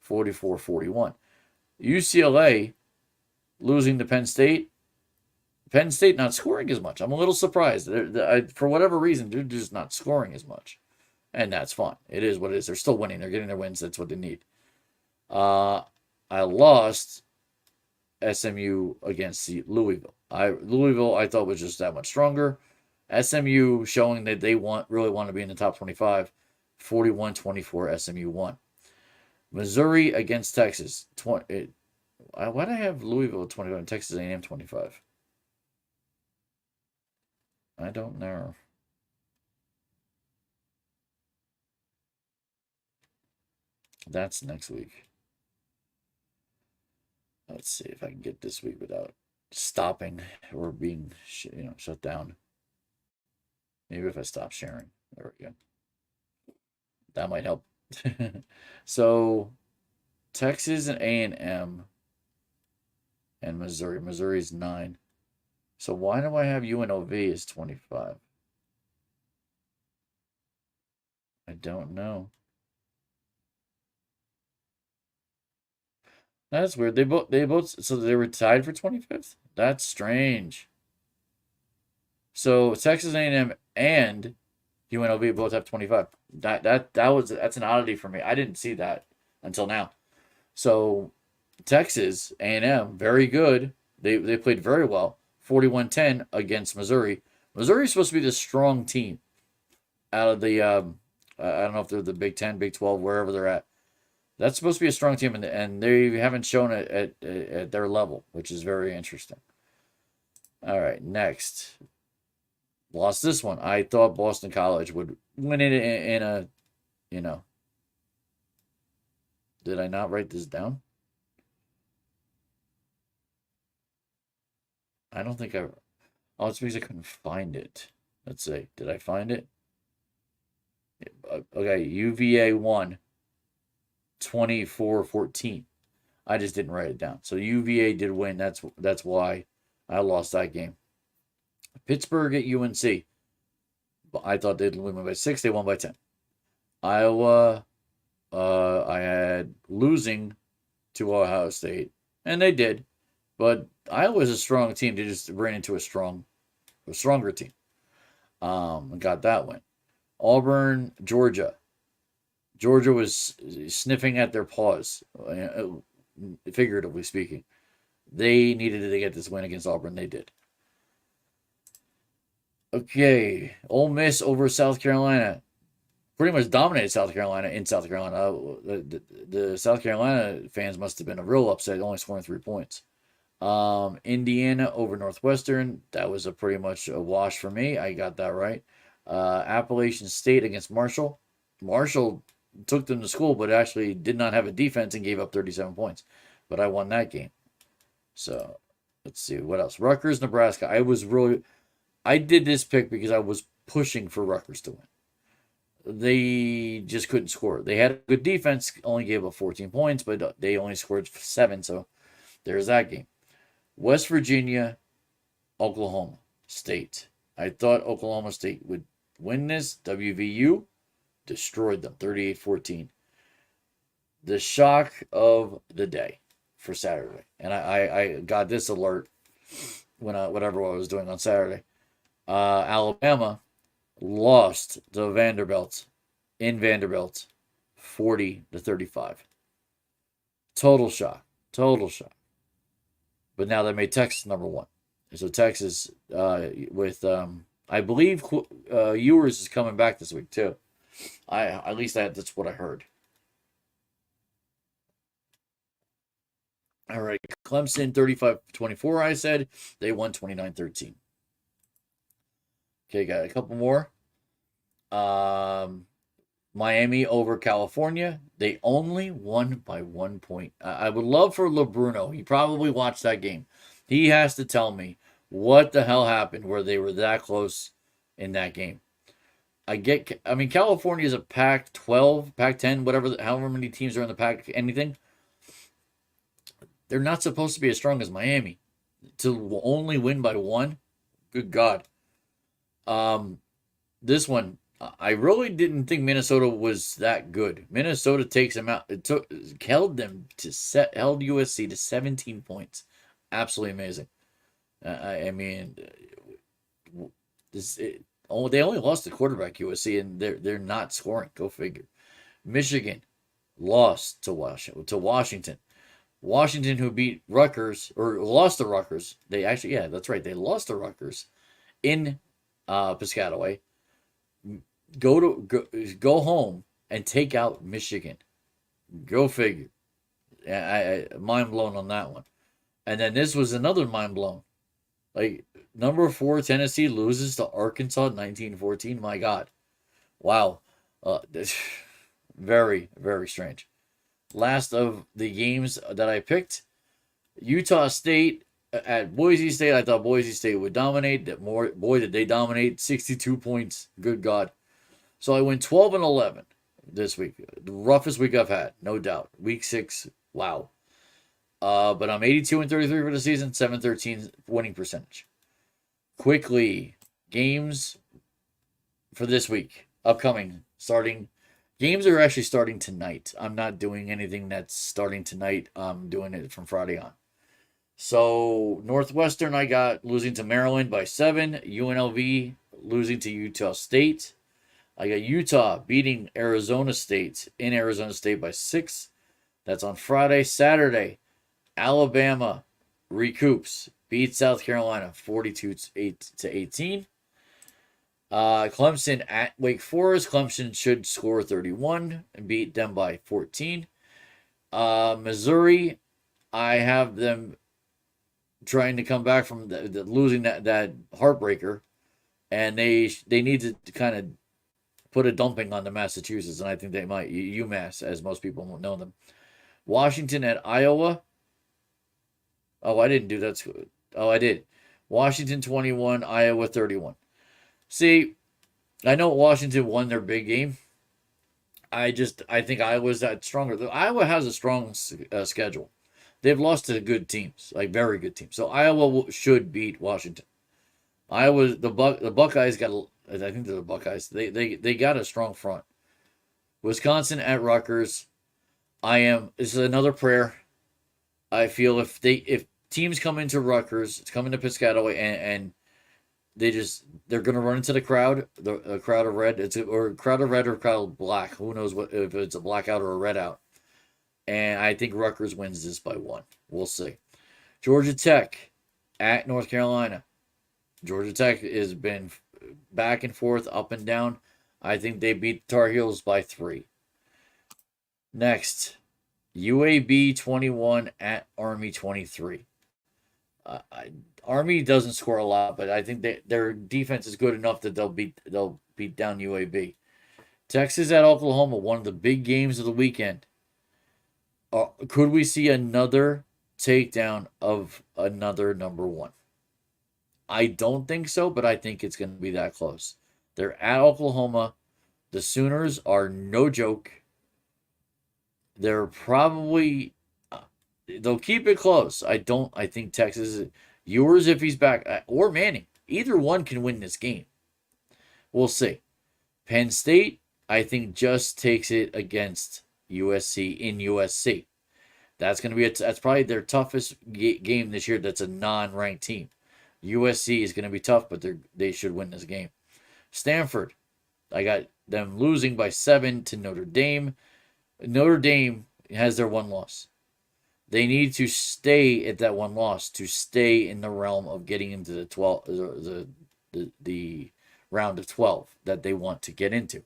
44-41. UCLA losing to Penn State. Penn State not scoring as much. I'm a little surprised. For whatever reason, they're just not scoring as much. And that's fine. It is what it is. They're still winning. They're getting their wins. That's what they need. I lost SMU against Louisville. Louisville I thought was just that much stronger. SMU showing that they really want to be in the top 25. 41-24 SMU won. Missouri against Texas. Why did I have Louisville 25 and Texas A&M 25? I don't know. That's next week. Let's see if I can get this week without stopping or being shut down. Maybe if I stop sharing. There we go. That might help. So Texas and A&M and Missouri. Missouri's 9. So why do I have UNLV as 25? I don't know. That's weird. They both so they were tied for 25th? That's strange. So Texas A&M and UNLV both have 25. That's an oddity for me. I didn't see that until now. So Texas A&M, very good. They played very well. 41-10 against Missouri. Missouri's supposed to be the strong team out of the I don't know if they're the Big 10, Big 12, wherever they're at. That's supposed to be a strong team, and they haven't shown it at their level, which is very interesting. All right, next. Lost this one. I thought Boston College would win it in a, you know. Did I not write this down? I don't think I. Oh, it's because I couldn't find it. Let's see. Did I find it? Okay, UVA won 24-14. I just didn't write it down. So UVA did win. That's why I lost that game. Pittsburgh at UNC. I thought they'd win by 6. They won by 10. Iowa, I had losing to Ohio State, and they did. But Iowa's a strong team. They just ran into a stronger team. And got that win. Auburn, Georgia. Georgia was sniffing at their paws, figuratively speaking. They needed to get this win against Auburn. They did. Okay, Ole Miss over South Carolina. Pretty much dominated South Carolina in South Carolina. The South Carolina fans must have been a real upset, only scoring 3 points. Indiana over Northwestern. That was pretty much a wash for me. I got that right. Appalachian State against Marshall. Marshall took them to school, but actually did not have a defense and gave up 37 points. But I won that game. So let's see what else. Rutgers, Nebraska. I did this pick because I was pushing for Rutgers to win. They just couldn't score. They had a good defense, only gave up 14 points, but they only scored 7. So there's that game. West Virginia, Oklahoma State. I thought Oklahoma State would win this. WVU destroyed them 38-14. The shock of the day for Saturday. And I got this alert whatever I was doing on Saturday. Alabama lost to Vanderbilt in Vanderbilt 40-35. Total shock. But now they made Texas number 1. So Texas with I believe Ewers is coming back this week too. At least that's what I heard. All right, Clemson 35-24. I said they won 29-13. Okay, got a couple more. Miami over California. They only won by 1 point. I would love for LeBruno. He probably watched that game. He has to tell me what the hell happened where they were that close in that game. California is a Pac-12, Pac-10, whatever, however many teams are in the Pac, anything. They're not supposed to be as strong as Miami. To only win by 1? Good God. This one, I really didn't think Minnesota was that good. Minnesota takes them out. Held USC to 17 points. Absolutely amazing. They only lost the quarterback USC, and they're not scoring. Go figure. Michigan lost to Washington. Washington, who beat Rutgers or lost to Rutgers. That's right. They lost to Rutgers in Piscataway. Go home and take out Michigan. Go figure. I mind blown on that one. And then this was another mind blown. Like number 4 Tennessee loses to Arkansas 19-14. My God, wow, very very strange. Last of the games that I picked, Utah State at Boise State. I thought Boise State would dominate. Boy, did they dominate! 62 points. Good God. So I went 12-11 this week. The roughest week I've had, no doubt. Week 6, wow. But I'm 82-33 for the season, 713 winning percentage. Quickly, games for this week, upcoming, starting. Games are actually starting tonight. I'm not doing anything that's starting tonight. I'm doing it from Friday on. So Northwestern, I got losing to Maryland by 7. UNLV losing to Utah State. I got Utah beating Arizona State in Arizona State by 6. That's on Friday. Saturday, Alabama recoups, beats South Carolina 42-18. Clemson at Wake Forest. Clemson should score 31 and beat them by 14. Missouri, I have them trying to come back from losing that heartbreaker, and they need to kind of put a dumping on the Massachusetts, and I think they might. UMass, as most people won't know them. Washington at Iowa. Oh, I didn't do that. Oh, I did. Washington 21, Iowa 31. See, I know Washington won their big game. I think Iowa's that stronger. Iowa has a strong schedule. They've lost to good teams, like very good teams. So Iowa should beat Washington. The Buckeyes got. I think they're the Buckeyes. They got a strong front. Wisconsin at Rutgers. This is another prayer. I feel if teams come into Rutgers, it's coming to Piscataway, and they're gonna run into the crowd, a crowd of red. Or a crowd of red or a crowd of black. Who knows if it's a blackout or a red out. And I think Rutgers wins this by 1. We'll see. Georgia Tech at North Carolina. Georgia Tech has been back and forth, up and down. I think they beat the Tar Heels by 3. Next, UAB 21 at Army 23. Army doesn't score a lot, but I think their defense is good enough that they'll beat down UAB. Texas at Oklahoma, one of the big games of the weekend. Could we see another takedown of another number 1? I don't think so, but I think it's going to be that close. They're at Oklahoma. The Sooners are no joke. They're probably they'll keep it close. I think Texas, Ewers if he's back, or Manning. Either one can win this game. We'll see. Penn State, I think, just takes it against USC in USC. That's going to be that's probably their toughest game this year. That's a non-ranked team. USC is going to be tough, but they should win this game. Stanford, I got them losing by 7 to Notre Dame. Notre Dame has their 1 loss. They need to stay at that 1 loss to stay in the realm of getting into the round of 12 that they want to get into.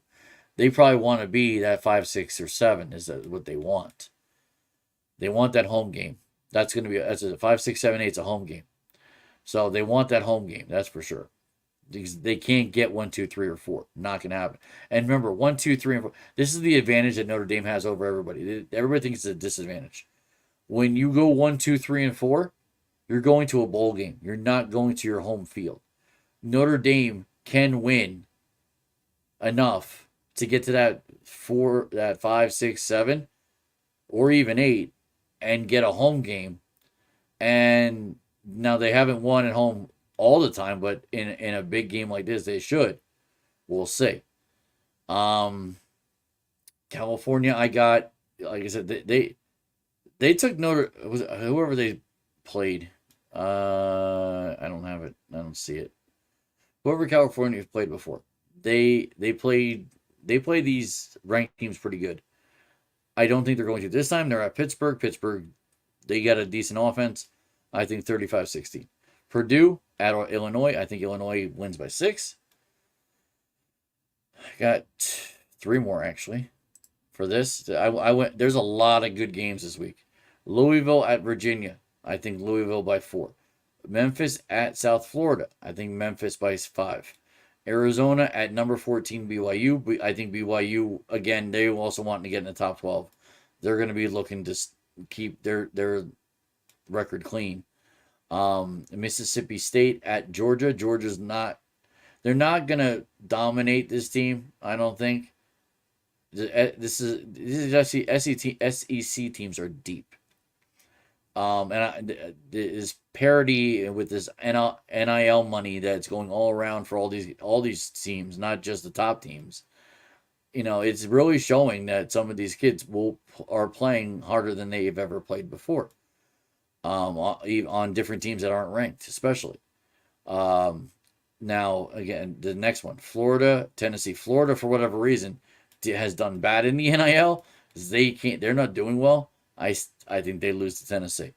They probably want to be that 5, 6, or 7 is what they want. They want that home game. That's going to be that's a 5, 6, 7, 8. It's a home game. So they want that home game. That's for sure. They can't get 1, 2, 3, or 4. Not going to happen. And remember, 1, 2, 3, and 4. This is the advantage that Notre Dame has over everybody. Everybody thinks it's a disadvantage. When you go 1, 2, 3, and 4, you're going to a bowl game. You're not going to your home field. Notre Dame can win enough to get to that 5, 6, 7, or even 8, and get a home game. And now they haven't won at home all the time, but in a big game like this, they should. We'll see. California, I got, like I said, they took whoever they played. I don't have it. I don't see it. Whoever California has played before, they play these ranked teams pretty good. I don't think they're going to this time. They're at Pittsburgh. Pittsburgh, they got a decent offense. I think 35-16. Purdue at Illinois. I think Illinois wins by 6. I got 3 more actually for this. I went. There's a lot of good games this week. Louisville at Virginia. I think Louisville by 4. Memphis at South Florida. I think Memphis by 5. Arizona at number 14 BYU. I think BYU, again, they also want to get in the top 12. They're going to be looking to keep their record clean. Mississippi State at Georgia. Georgia's not. They're not going to dominate this team, I don't think. This is actually SEC teams are deep. This parity with this NIL money that's going all around for all these teams, not just the top teams. It's really showing that some of these kids are playing harder than they've ever played before. On different teams that aren't ranked, especially. Um, Now again, the next one, Florida, Tennessee. Florida, for whatever reason, has done bad in the NIL. They're not doing well. I think they lose to Tennessee.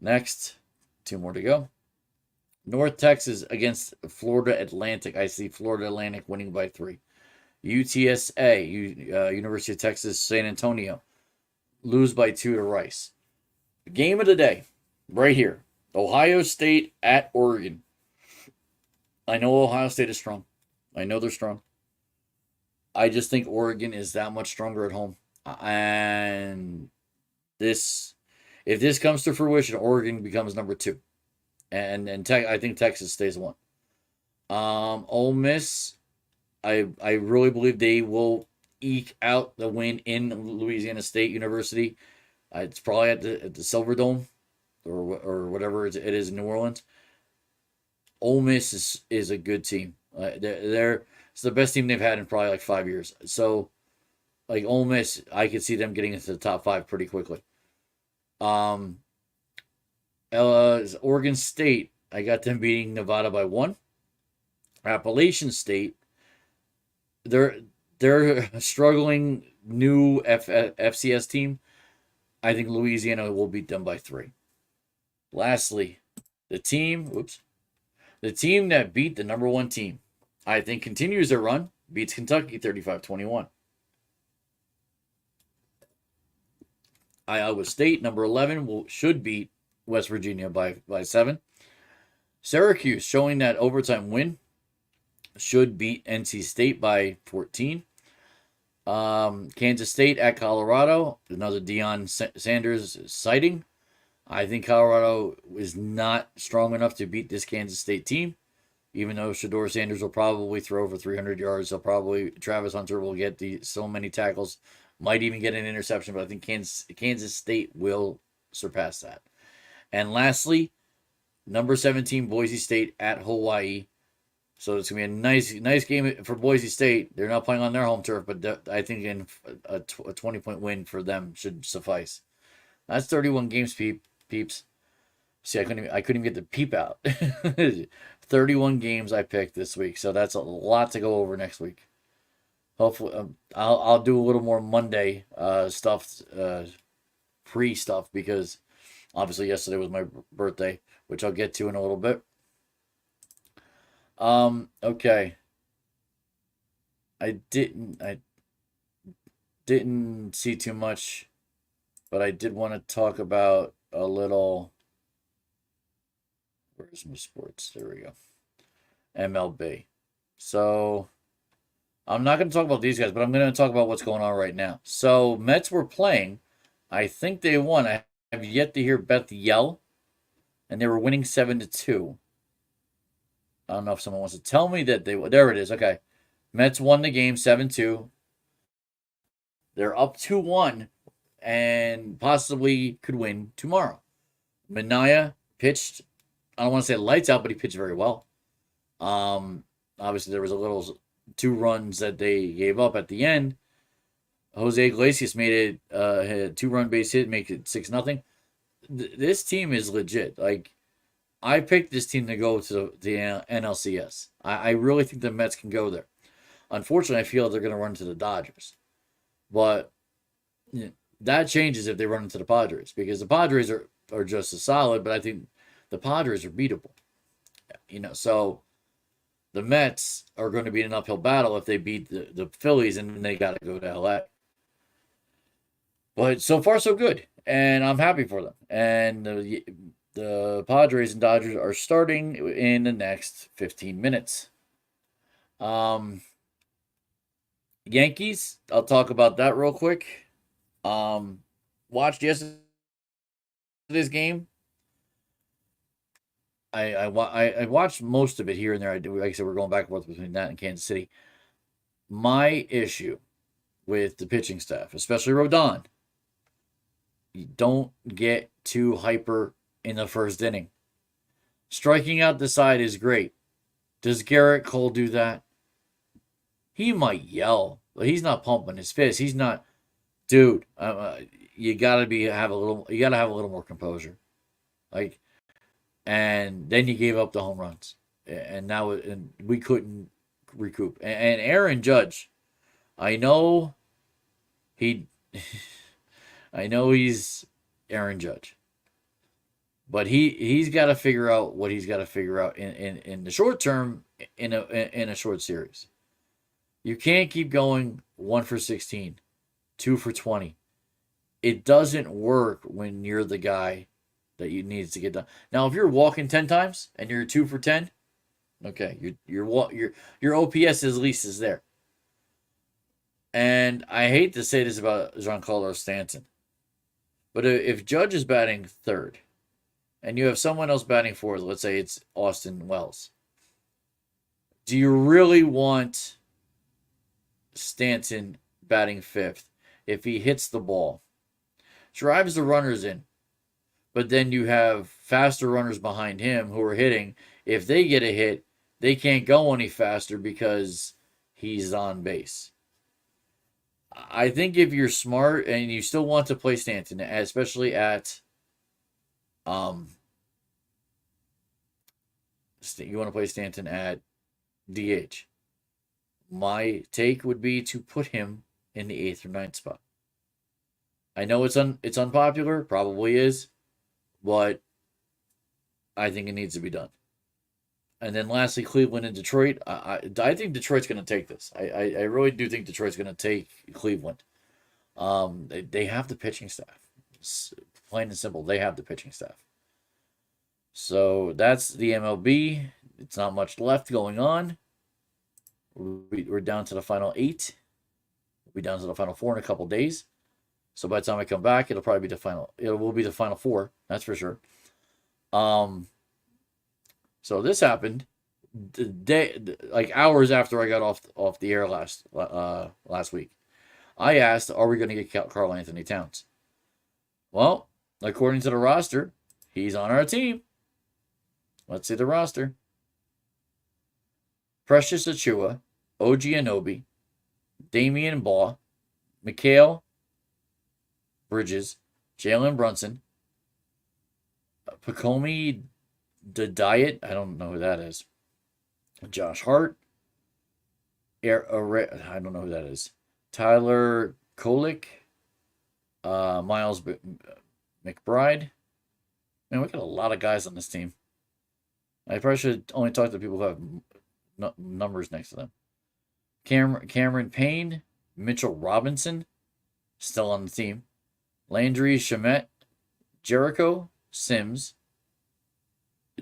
Next, two more to go. North Texas against Florida Atlantic. I see Florida Atlantic winning by 3. UTSA, University of Texas, San Antonio, lose by 2 to Rice. Game of the day, right here. Ohio State at Oregon. I know Ohio State is strong. I know they're strong. I just think Oregon is that much stronger at home. And if this comes to fruition, Oregon becomes number 2. And I think Texas stays 1. Ole Miss, I really believe they will eke out the win in Louisiana State University. It's probably at the Silver Dome or whatever it is in New Orleans. Ole Miss is a good team. It's the best team they've had in probably like 5 years. So, like Ole Miss, I could see them getting into the top 5 pretty quickly. Oregon State, I got them beating Nevada by 1. Appalachian State, they're a struggling new FCS team. I think Louisiana will beat them by 3. Lastly, the team that beat the number 1 team, I think continues their run, beats Kentucky 35-21. Iowa State, number 11, should beat West Virginia by 7. Syracuse, showing that overtime win, should beat NC State by 14. Kansas State at Colorado, another Deion Sanders sighting. I think Colorado is not strong enough to beat this Kansas State team, even though Shedeur Sanders will probably throw for 300 yards. Travis Hunter will get so many tackles, might even get an interception, but I think Kansas State will surpass that. And lastly, number 17 Boise State at Hawaii. So it's going to be a nice game for Boise State. They're not playing on their home turf, but I think a 20-point win for them should suffice. That's 31 games, peeps. See, I couldn't even get the peep out. 31 games I picked this week, so that's a lot to go over next week. Hopefully, I'll do a little more Monday stuff, pre-stuff, because obviously yesterday was my birthday, which I'll get to in a little bit. Okay. I didn't see too much, but I did want to talk about a little. Where's my sports? There we go. MLB. So I'm not going to talk about these guys, but I'm going to talk about what's going on right now. So Mets were playing. I think they won. I have yet to hear Beth yell, and they were winning 7-2. I don't know if someone wants to tell me that they. There it is. Okay, Mets won the game 7-2. They're up 2-1, and possibly could win tomorrow. Minaya pitched. I don't want to say lights out, but he pitched very well. Obviously there was a little 2 runs that they gave up at the end. Jose Iglesias made it a 2-run base hit, make it 6-0. This team is legit. Like, I picked this team to go to the NLCS. I really think the Mets can go there. Unfortunately, I feel they're going to run into the Dodgers. But that changes if they run into the Padres, because the Padres are just as solid, but I think the Padres are beatable. So the Mets are going to be an uphill battle if they beat the Phillies, and then they got to go to LA. But so far, so good. And I'm happy for them. And the Padres and Dodgers are starting in the next 15 minutes. Yankees, I'll talk about that real quick. Watched yesterday's game. I watched most of it here and there. Like I said, we're going back and forth between that and Kansas City. My issue with the pitching staff, especially Rodon, You don't get too hyper in the first inning. Striking out the side is great. Does Garrett Cole do that? He might yell, but he's not pumping his fist. He's not, dude. You gotta have a little. You gotta have a little more composure. Like, and then you gave up the home runs, and now and we couldn't recoup. And Aaron Judge, I know he, I know he's Aaron Judge, but he's got to figure out what he's got to figure out in the short term in a short series. You can't keep going 1 for 16, 2 for 20. It doesn't work when you're the guy that you needs to get done. Now, if you're walking 10 times and you're 2 for 10, okay, your OPS at least is there. And I hate to say this about Giancarlo Stanton, but if Judge is batting third and you have someone else batting fourth, let's say it's Austin Wells, do you really want Stanton batting fifth if he hits the ball, drives the runners in, but then you have faster runners behind him who are hitting? If they get a hit, they can't go any faster because he's on base. I think if you're smart and you still want to play Stanton, especially at you want to play Stanton at DH. My take would be to put him in the 8th or 9th spot. I know it's unpopular, probably is, but I think it needs to be done. And then lastly, Cleveland and Detroit. I think Detroit's going to take this. I really do think Detroit's going to take Cleveland. They have the pitching staff. It's plain and simple, they have the pitching staff. So that's the MLB. It's not much left going on. We're down to the final 8. We'll be down to the final 4 in a couple days. So by the time I come back, it'll probably be the final. It will be the final 4. That's for sure. So this happened the day, like hours after I got off the air last week. I asked, "Are we going to get Karl Anthony Towns?" Well, according to the roster, he's on our team. Let's see the roster. Precious Achua, OG Anobi, Damian Baugh, Mikhail Bridges, Jalen Brunson, Pacomi the Diet, I don't know who that is. Josh Hart, I don't know who that is. Tyler Kolick, Miles McBride. Man, we got a lot of guys on this team. I probably should only talk to people who have numbers next to them. Cameron Payne, Mitchell Robinson, still on the team. Landry Shamet, Jericho Sims.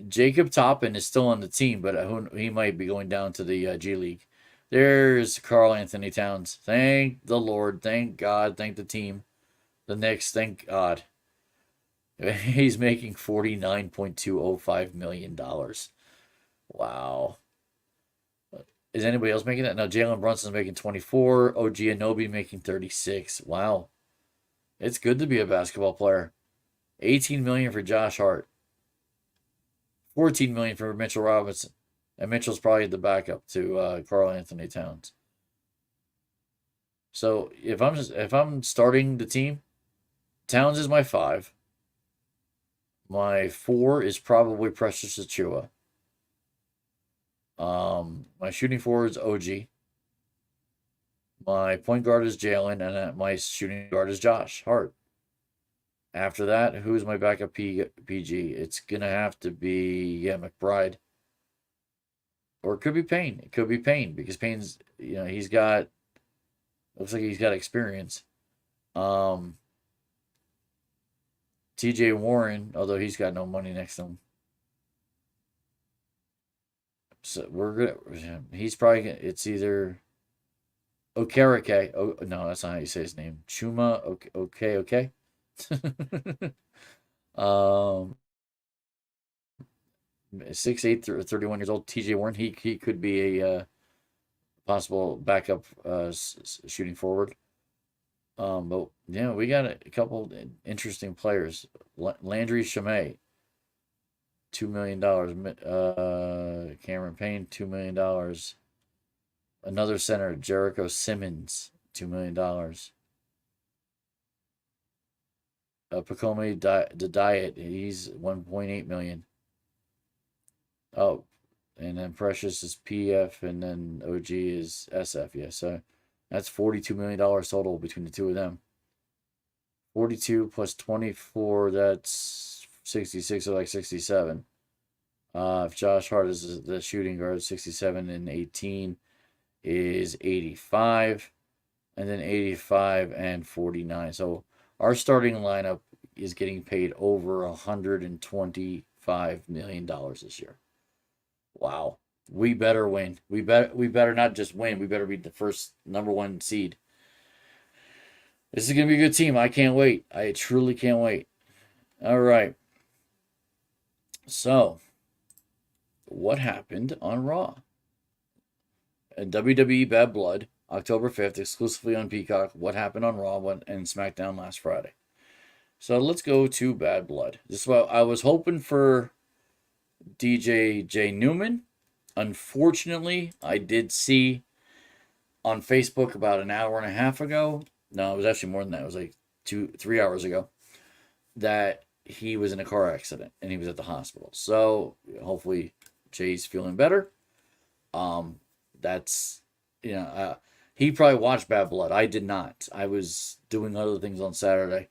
Jacob Toppin is still on the team, but he might be going down to the G League. There's Karl Anthony Towns. Thank the Lord. Thank God. Thank the team. The Knicks. Thank God. He's making $49.205 million. Wow. Is anybody else making that? No, Jalen Brunson's making 24. OG Anobi making 36. Wow. It's good to be a basketball player. $18 million for Josh Hart. $14 million for Mitchell Robinson. And Mitchell's probably the backup to Karl Anthony Towns. So if I'm starting the team, Towns is my 5. My 4 is probably Precious Achua. My shooting forward is OG. My point guard is Jalen, and my shooting guard is Josh Hart. After that, who's my backup PG? It's gonna have to be McBride, or it could be Payne. It could be Payne because Payne's looks like he's got experience. TJ Warren, although he's got no money next to him. So he's probably gonna, it's either Okereke. Oh no, that's not how you say his name. Chuma. Okay. 6'8", 31 years old. TJ Warren. He could be a possible backup shooting forward. But yeah, we got a couple interesting players. Landry Shamet, $2 million. Cameron Payne, $2 million. Another center, Jericho Simmons, $2 million. Pacome the Diet, he's 1.8 million. Oh, and then Precious is PF, and then OG is SF. Yeah, so that's $42 million total between the two of them. 42 plus 24, that's 66, or like 67. If Josh Hart is the shooting guard, 67 and 18 is 85, and then 85 and 49. So our starting lineup is getting paid over $125 million this year. Wow. We better win. We better not just win. We better be the first #1 seed. This is gonna be a good team. I can't wait. I truly can't wait. All right. So, what happened on Raw? WWE Bad Blood, October 5th, exclusively on Peacock. What happened on Raw and SmackDown last Friday? So let's go to Bad Blood. This is what I was hoping for. DJ Newman. Unfortunately, I did see on Facebook about an hour and a half ago. No, it was actually more than that. It was like 3 hours ago that he was in a car accident and he was at the hospital. So hopefully Jay's feeling better. That's he probably watched Bad Blood. I did not. I was doing other things on Saturday,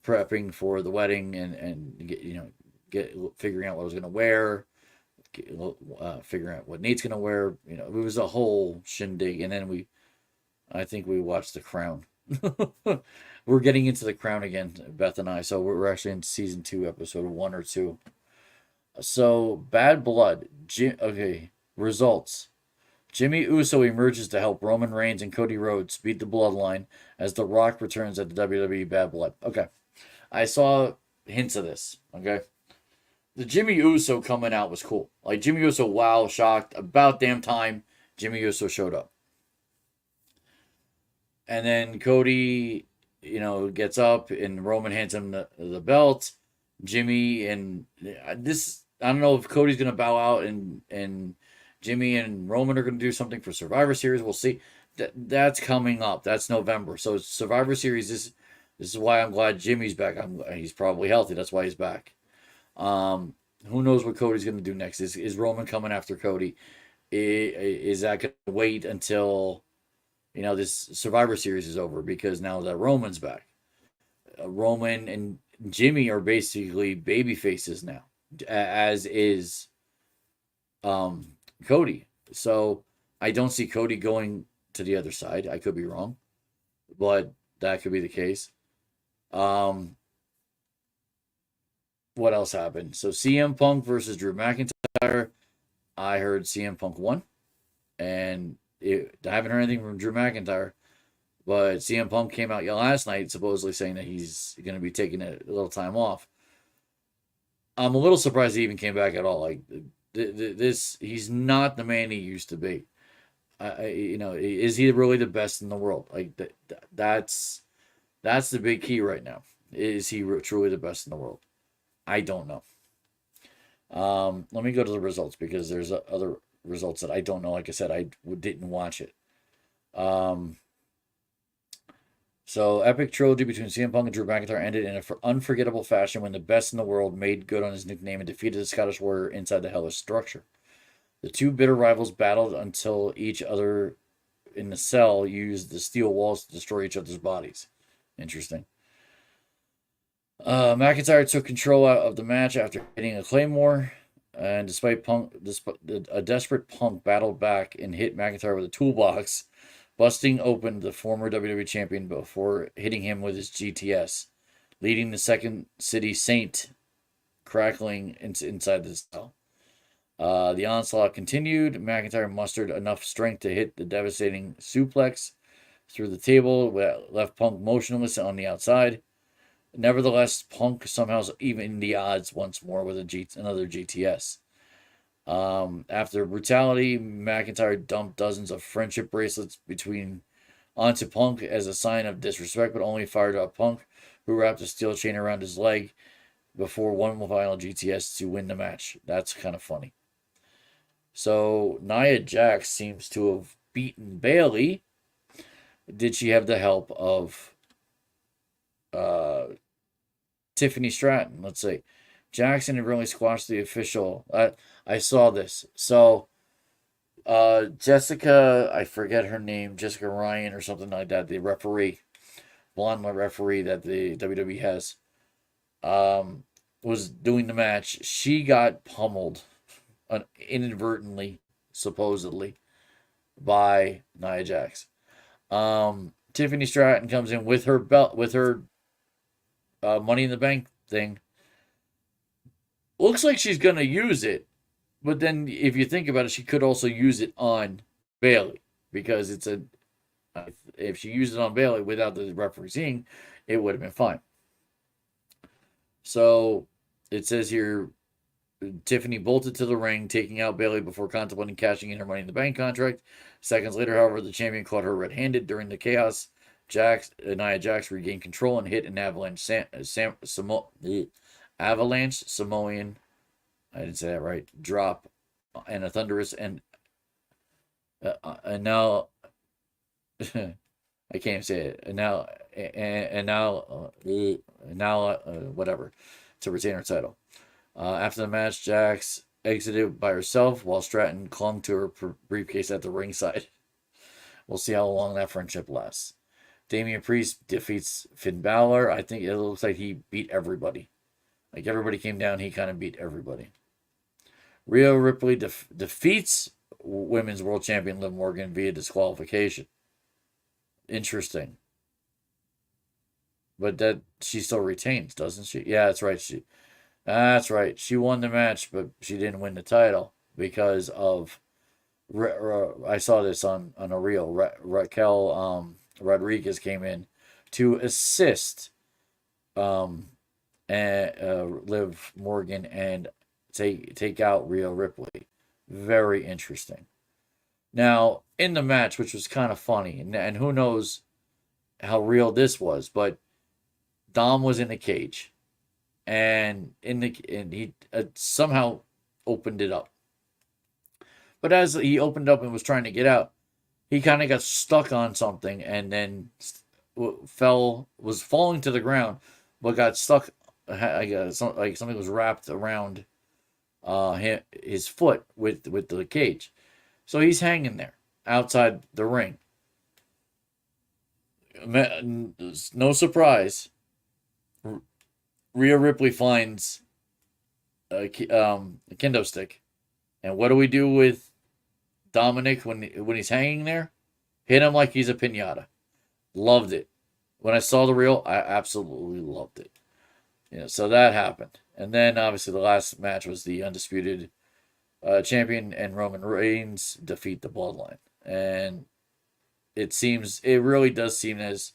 prepping for the wedding and get figuring out what I was gonna wear, figuring out what Nate's gonna wear. It was a whole shindig, and then I think we watched The Crown. We're getting into The Crown again, Beth and I. So we're actually in season 2, episode 1 or 2. So Bad Blood. Okay, results. Jimmy Uso emerges to help Roman Reigns and Cody Rhodes beat the Bloodline as The Rock returns at the WWE Bad Blood. Okay, I saw hints of this. Okay, the Jimmy Uso coming out was cool. Like Jimmy Uso, wow, shocked. About damn time Jimmy Uso showed up. And then Cody, gets up and Roman hands him the belt. Jimmy and this, I don't know if Cody's gonna bow out and Jimmy and Roman are gonna do something for Survivor Series. We'll see. That's coming up. That's November. So Survivor Series this is why I'm glad Jimmy's back. He's probably healthy. That's why he's back. Who knows what Cody's gonna do next? Is Roman coming after Cody? Is that gonna wait until this Survivor Series is over? Because now that Roman's back, Roman and Jimmy are basically baby faces now, as is Cody. So I don't see Cody going to the other side. I could be wrong, but that could be the case. What else happened? So CM Punk versus Drew McIntyre. I heard CM Punk won, and I haven't heard anything from Drew McIntyre. But CM Punk came out last night supposedly saying that he's going to be taking a little time off. I'm a little surprised he even came back at all. Like he's not the man he used to be. Is he really the best in the world? Like that's the big key right now. Is he truly the best in the world? I don't know. Let me go to the results because there's other results that I don't know. Like I said, I didn't watch it. So epic trilogy between CM Punk and Drew McIntyre ended in an unforgettable fashion when the best in the world made good on his nickname and defeated the Scottish Warrior inside the Hellish structure. The two bitter rivals battled until each other in the cell used the steel walls to destroy each other's bodies. Interesting. McIntyre took control out of the match after hitting a Claymore, and despite a desperate Punk battled back and hit McIntyre with a toolbox, busting open the former WWE champion before hitting him with his GTS, leading the Second City Saint crackling inside the cell. The onslaught continued. McIntyre mustered enough strength to hit the devastating suplex through the table, left Punk motionless on the outside. Nevertheless, Punk somehow evened the odds once more with another GTS. After brutality, McIntyre dumped dozens of friendship bracelets between onto Punk as a sign of disrespect, but only fired up Punk, who wrapped a steel chain around his leg before one final GTS to win the match. That's kind of funny. So Nia Jax seems to have beaten Bayley. Did she have the help of uh, Tiffany Stratton? Let's see. Jackson had really squashed the official. I saw this. So Jessica, I forget her name, Jessica Ryan or something like that, the referee, blonde referee that the WWE has, um, was doing the match. She got pummeled inadvertently, supposedly, by Nia Jax. Tiffany Stratton comes in with her belt, with her Money in the Bank thing. Looks like she's gonna use it, but then if you think about it, she could also use it on Bayley because it's a. If she used it on Bayley without the referee seeing, it would have been fine. So it says here Tiffany bolted to the ring, taking out Bayley before contemplating cashing in her Money in the Bank contract. Seconds later, however, the champion caught her red-handed during the chaos. Nia Jax regained control and hit an avalanche Samoan. I didn't say that right. Drop and a thunderous and now I can't say it. And now whatever to retain her title. After the match, Jax exited by herself while Stratton clung to her briefcase at the ringside. We'll see how long that friendship lasts. Damian Priest defeats Finn Balor. I think it looks like he beat everybody. Like everybody came down, he kind of beat everybody. Rhea Ripley defeats Women's World Champion Liv Morgan via disqualification. Interesting. But that she still retains, doesn't she? Yeah, that's right. That's right. She won the match, but she didn't win the title because of. I saw this on a reel. Raquel Rodriguez came in to assist Liv Morgan and take out Rhea Ripley. Very interesting. Now in the match, which was kind of funny, and who knows how real this was, but Dom was in the cage, and he somehow opened it up. But as he opened up and was trying to get out, he kind of got stuck on something and then was falling to the ground, but got stuck. Like something was wrapped around his foot with the cage, so he's hanging there outside the ring. No surprise, Rhea Ripley finds a kendo stick, and what do we do with Dominic when he's hanging there? Hit him like he's a pinata. Loved it. When I saw the reel, I absolutely loved it. So that happened, and then obviously the last match was the undisputed champion and Roman Reigns defeat the Bloodline, and it really does seem as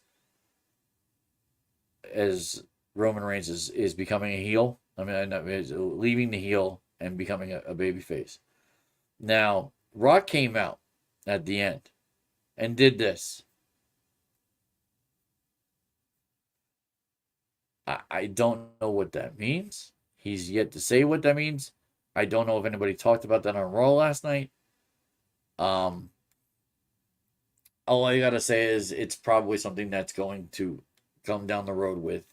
Roman Reigns is becoming a heel. I mean, is leaving the heel and becoming a baby face. Now, Rock came out at the end and did this. I don't know what that means. He's yet to say what that means. I don't know if anybody talked about that on Raw last night. All I gotta say is it's probably something that's going to come down the road with,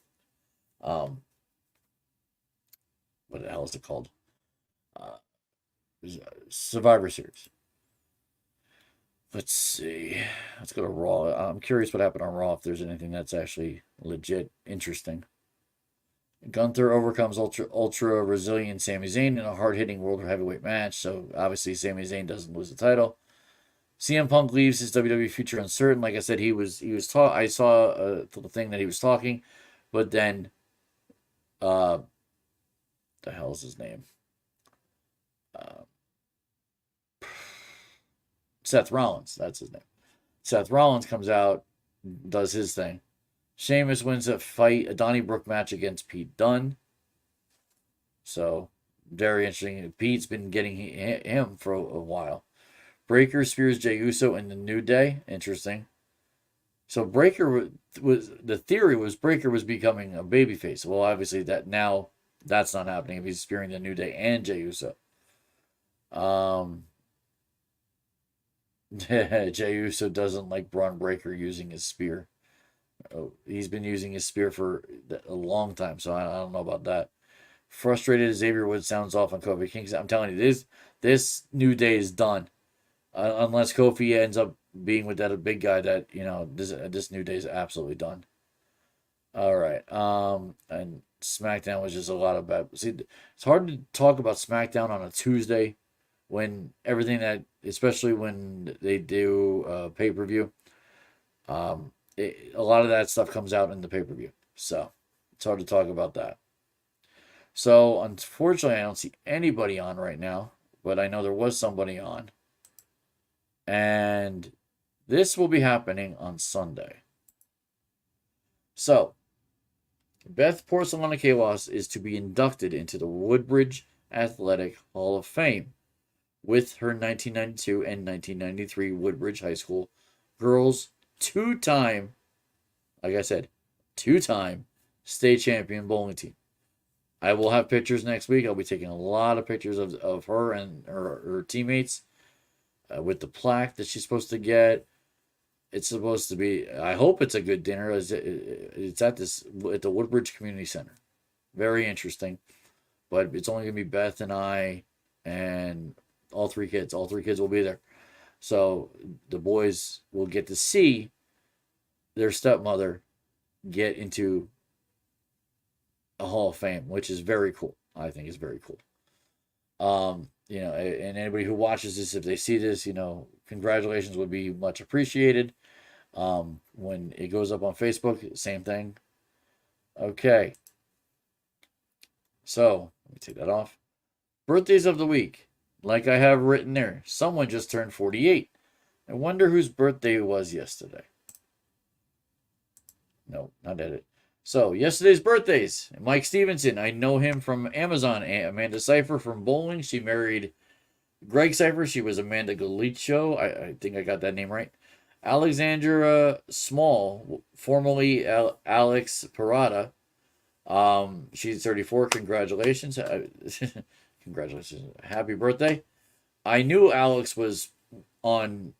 what the hell is it called? Uh, Survivor Series. Let's see. Let's go to Raw. I'm curious what happened on Raw. If there's anything that's actually legit interesting. Gunther overcomes ultra resilient Sami Zayn in a hard hitting World Heavyweight match. So obviously Sami Zayn doesn't lose the title. CM Punk leaves his WWE future uncertain. Like I said, he was I saw the thing that he was talking, but then, the hell is his name? Uh, Seth Rollins. That's his name. Seth Rollins comes out, does his thing. Sheamus wins a Donnybrook match against Pete Dunne. So, very interesting. Pete's been getting him for a while. Breaker spears Jey Uso in the New Day. Interesting. So Breaker was the theory was Breaker was becoming a babyface. Well, obviously that's not happening if he's spearing the New Day and Jey Uso. Jey Uso doesn't like Braun Breaker using his spear. Oh, he's been using his spear for a long time, so I don't know about that. Frustrated Xavier Woods sounds off on Kofi Kingston. I'm telling you, this New Day is done. Unless Kofi ends up being with that big guy, that this New Day is absolutely done. All right. And SmackDown was just a lot of bad. See, it's hard to talk about SmackDown on a Tuesday when everything that, especially when they do pay per view, a lot of that stuff comes out in the pay per view. So it's hard to talk about that. So unfortunately, I don't see anybody on right now, but I know there was somebody on. And this will be happening on Sunday. So, Beth Porcelana Kawas is to be inducted into the Woodbridge Athletic Hall of Fame with her 1992 and 1993 Woodbridge High School girls two-time, like I said, two-time state champion bowling team. I will have pictures next week. I'll be taking a lot of pictures of her and her teammates with the plaque that she's supposed to get. It's supposed to be, I hope it's a good dinner. It's at the Woodbridge Community Center. Very interesting. But it's only going to be Beth and I and all three kids. All three kids will be there. So the boys will get to see their stepmother get into a Hall of Fame, which is very cool. I think is very cool. And anybody who watches this, if they see this, congratulations would be much appreciated. When it goes up on Facebook, same thing. Okay. So, let me take that off. Birthdays of the week. Like I have written there, someone just turned 48. I wonder whose birthday it was yesterday. No, not edit. So, yesterday's birthdays. Mike Stevenson. I know him from Amazon. Amanda Seifer from bowling. She married Greg Seifer. She was Amanda Galicio. I think I got that name right. Alexandra Small, formerly Alex Parada. She's 34. Congratulations. Congratulations. Happy birthday. I knew Alex was on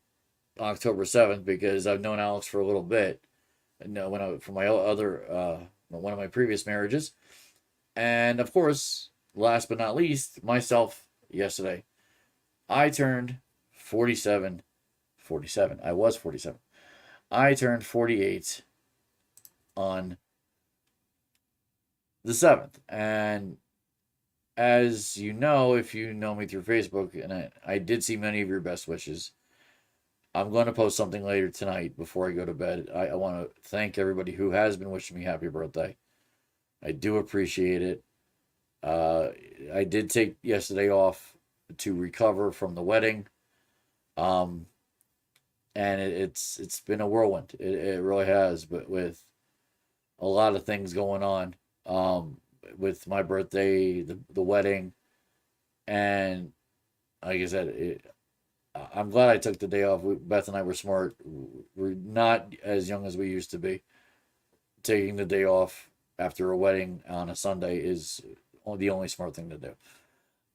October 7th because I've known Alex for a little bit. From my other one of my previous marriages. And of course, last but not least, myself yesterday. I turned 47. I was 47. I turned 48 on the 7th. And as you know, if you know me through Facebook, and I did see many of your best wishes. I'm going to post something later tonight before I go to bed. I want to thank everybody who has been wishing me happy birthday. I do appreciate it. I did take yesterday off to recover from the wedding. And it's been a whirlwind. It really has, but with a lot of things going on. With my birthday, the wedding, and like I said, I'm glad I took the day off. Beth and I were smart. We're not as young as we used to be. Taking the day off after a wedding on a Sunday is the only smart thing to do.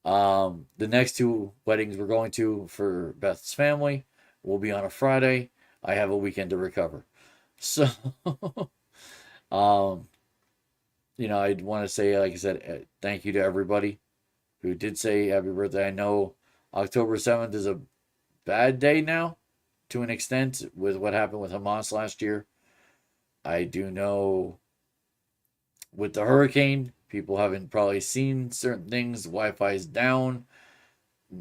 The next two weddings we're going to for Beth's family will be on a Friday. I have a weekend to recover. So, I'd want to say, like I said, thank you to everybody who did say happy birthday. I know October 7th is a bad day now, to an extent, with what happened with Hamas last year. I do know with the hurricane, people haven't probably seen certain things. Wi-Fi is down,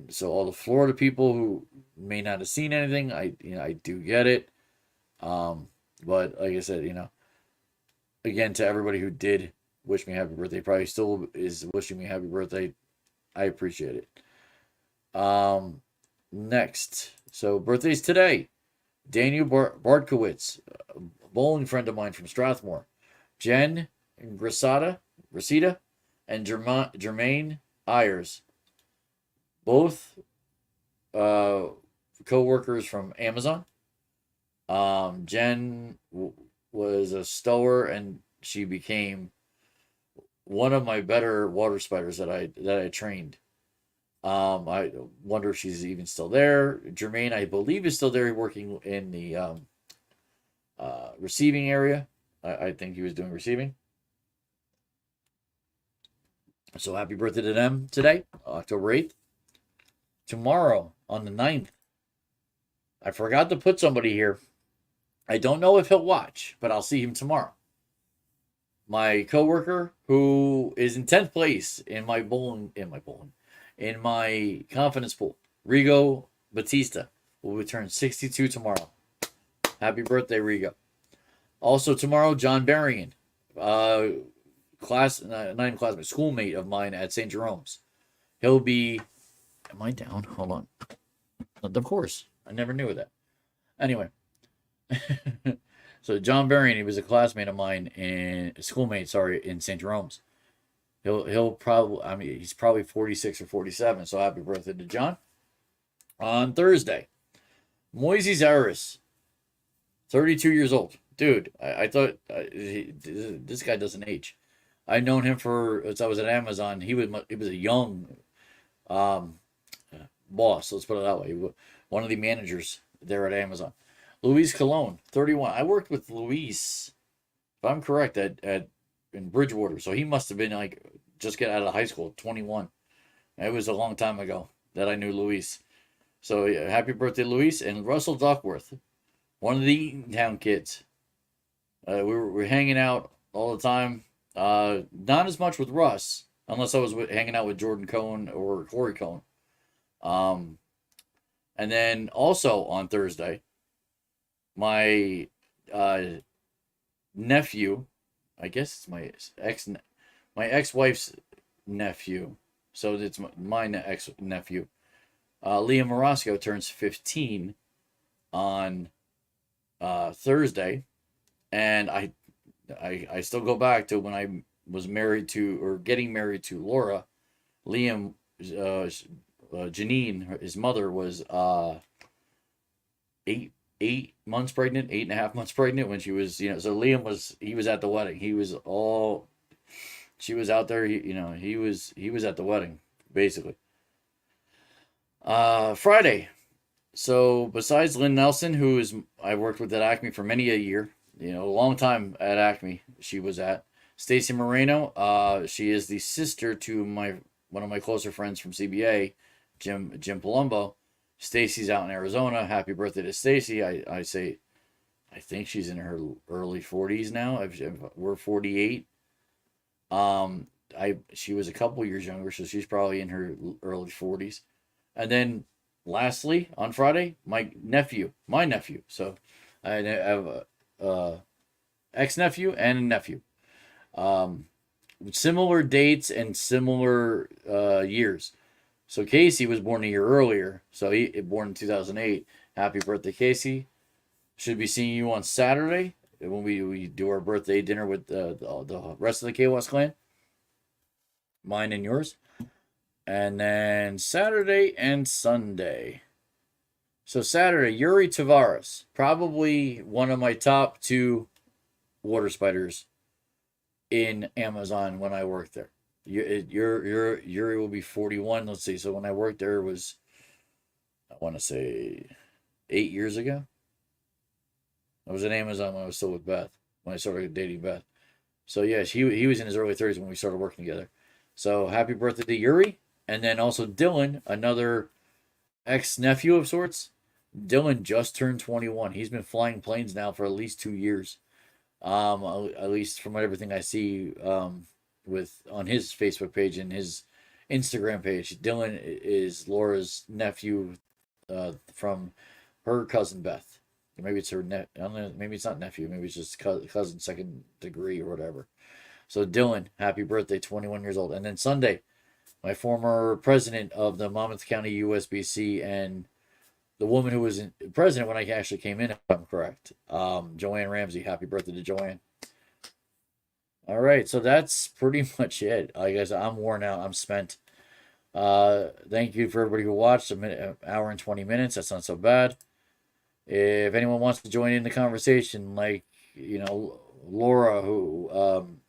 so all the Florida people who may not have seen anything, I do get it. But like I said, again, to everybody who did wish me happy birthday, probably still is wishing me happy birthday. I appreciate it. Next, so birthdays today. Daniel Bartkowitz, a bowling friend of mine from Strathmore. Jen Gracida, and Jermaine Ayers, both co-workers from Amazon. Jen was a stower, and she became one of my better water spiders that I trained. I wonder if she's even still there. Jermaine, I believe, is still there working in the receiving area. I think he was doing receiving. So happy birthday to them today, October 8th. Tomorrow, on the 9th, I forgot to put somebody here. I don't know if he'll watch, but I'll see him tomorrow. My coworker, who is in 10th place in my confidence pool, Rigo Batista, will return 62 tomorrow. Happy birthday, Rigo. Also tomorrow, John Berrien, schoolmate of mine at St. Jerome's. He'll be. Am I down? Hold on. Of course, I never knew that. Anyway, so John Berrien, he was a classmate of mine schoolmate, in St. Jerome's. He'll probably, I mean, he's probably 46 or 47. So happy birthday to John. On Thursday, Moises Aris, 32 years old. Dude, I thought this guy doesn't age. I've known him since I was at Amazon. He was a young boss. Let's put it that way. One of the managers there at Amazon. Luis Colon, 31. I worked with Luis, if I'm correct, in Bridgewater. So he must have been like just get out of high school, 21. It was a long time ago that I knew Luis. So yeah, happy birthday, Luis. And Russell Duckworth, one of the Eatontown kids. We were hanging out all the time. Not as much with Russ, unless I was hanging out with Jordan Cohn or Corey Cohn. And then also on Thursday, my nephew, I guess it's my ex-wife's nephew, so it's my ex-nephew, Liam Morosco turns 15 on Thursday, and I still go back to when I was married to, or getting married to, Laura. Liam, Janine, his mother, was 8 months pregnant, 8.5 months pregnant when she was, so Liam was at the wedding. She was out there, he was at the wedding, basically. Friday. So besides Lynn Nelson, I worked with at Acme for many a year, a long time at Acme, she was at. Stacy Moreno, she is the sister to one of my closer friends from CBA, Jim Palumbo. Stacy's out in Arizona. Happy birthday to Stacy. I think she's in her early 40s now. We're 48. She was a couple years younger, so she's probably in her early 40s. And then lastly, on Friday, my nephew. So I have a ex-nephew and a nephew. Similar dates and similar years. So Casey was born a year earlier. So he born in 2008. Happy birthday, Casey. Should be seeing you on Saturday when we do our birthday dinner with the rest of the KWAS clan. Mine and yours. And then Saturday and Sunday. So Saturday, Yuri Tavares. Probably one of my top 2 water spiders in Amazon when I worked there. Yuri will be 41. Let's see. So when I worked there, it was, I want to say, 8 years ago. I was at Amazon when I was still with Beth, when I started dating Beth. So yes, he was in his early 30s when we started working together. So happy birthday to Yuri. And then also Dylan, another ex-nephew of sorts. Dylan just turned 21. He's been flying planes now for at least 2 years. At least from everything I see on his Facebook page and his Instagram page. Dylan is Laura's nephew from her cousin Beth. Maybe it's her I don't know, maybe it's not nephew. Maybe it's just cousin second degree or whatever. So Dylan, happy birthday, 21 years old. And then Sunday, my former president of the Monmouth County USBC and the woman who was president when I actually came in, if I'm correct, Joanne Ramsey. Happy birthday to Joanne. All right, so that's pretty much it. I guess I'm worn out. I'm spent. Thank you for everybody who watched. An hour and 20 minutes. That's not so bad. If anyone wants to join in the conversation, like, Laura, who,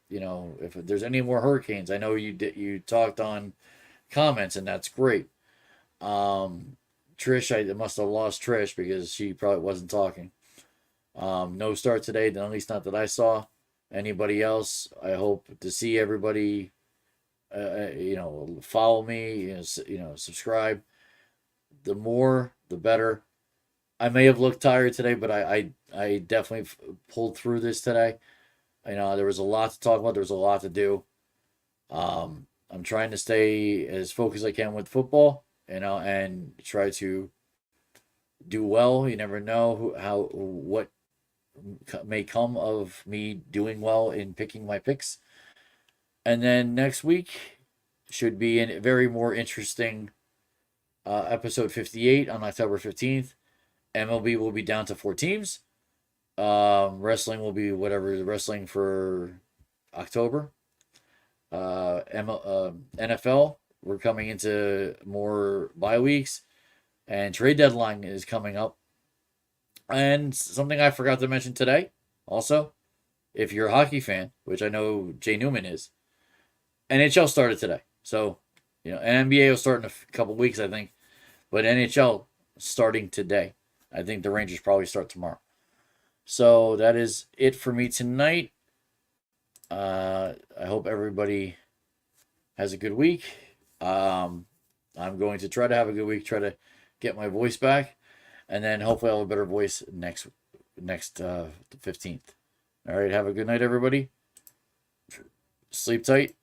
if there's any more hurricanes, I know you talked on comments, and that's great. Trish, I must have lost Trish because she probably wasn't talking. No start today, at least not that I saw. Anybody else? I hope to see everybody. Follow me. Subscribe. The more, the better. I may have looked tired today, but I definitely pulled through this today. There was a lot to talk about. There was a lot to do. I'm trying to stay as focused as I can with football, and try to do well. You never know what may come of me doing well in picking my picks. And then next week should be a very more interesting episode 58 on October 15th. MLB will be down to 4 teams. Wrestling will be whatever the wrestling for October. NFL, we're coming into more bye weeks, and trade deadline is coming up. And something I forgot to mention today, also, if you're a hockey fan, which I know Jay Newman is, NHL started today. So, NBA will start in a couple weeks, I think, but NHL starting today. I think the Rangers probably start tomorrow. So that is it for me tonight. I hope everybody has a good week. I'm going to try to have a good week, try to get my voice back, and then hopefully I'll have a better voice next the 15th. All right, have a good night, everybody. Sleep tight.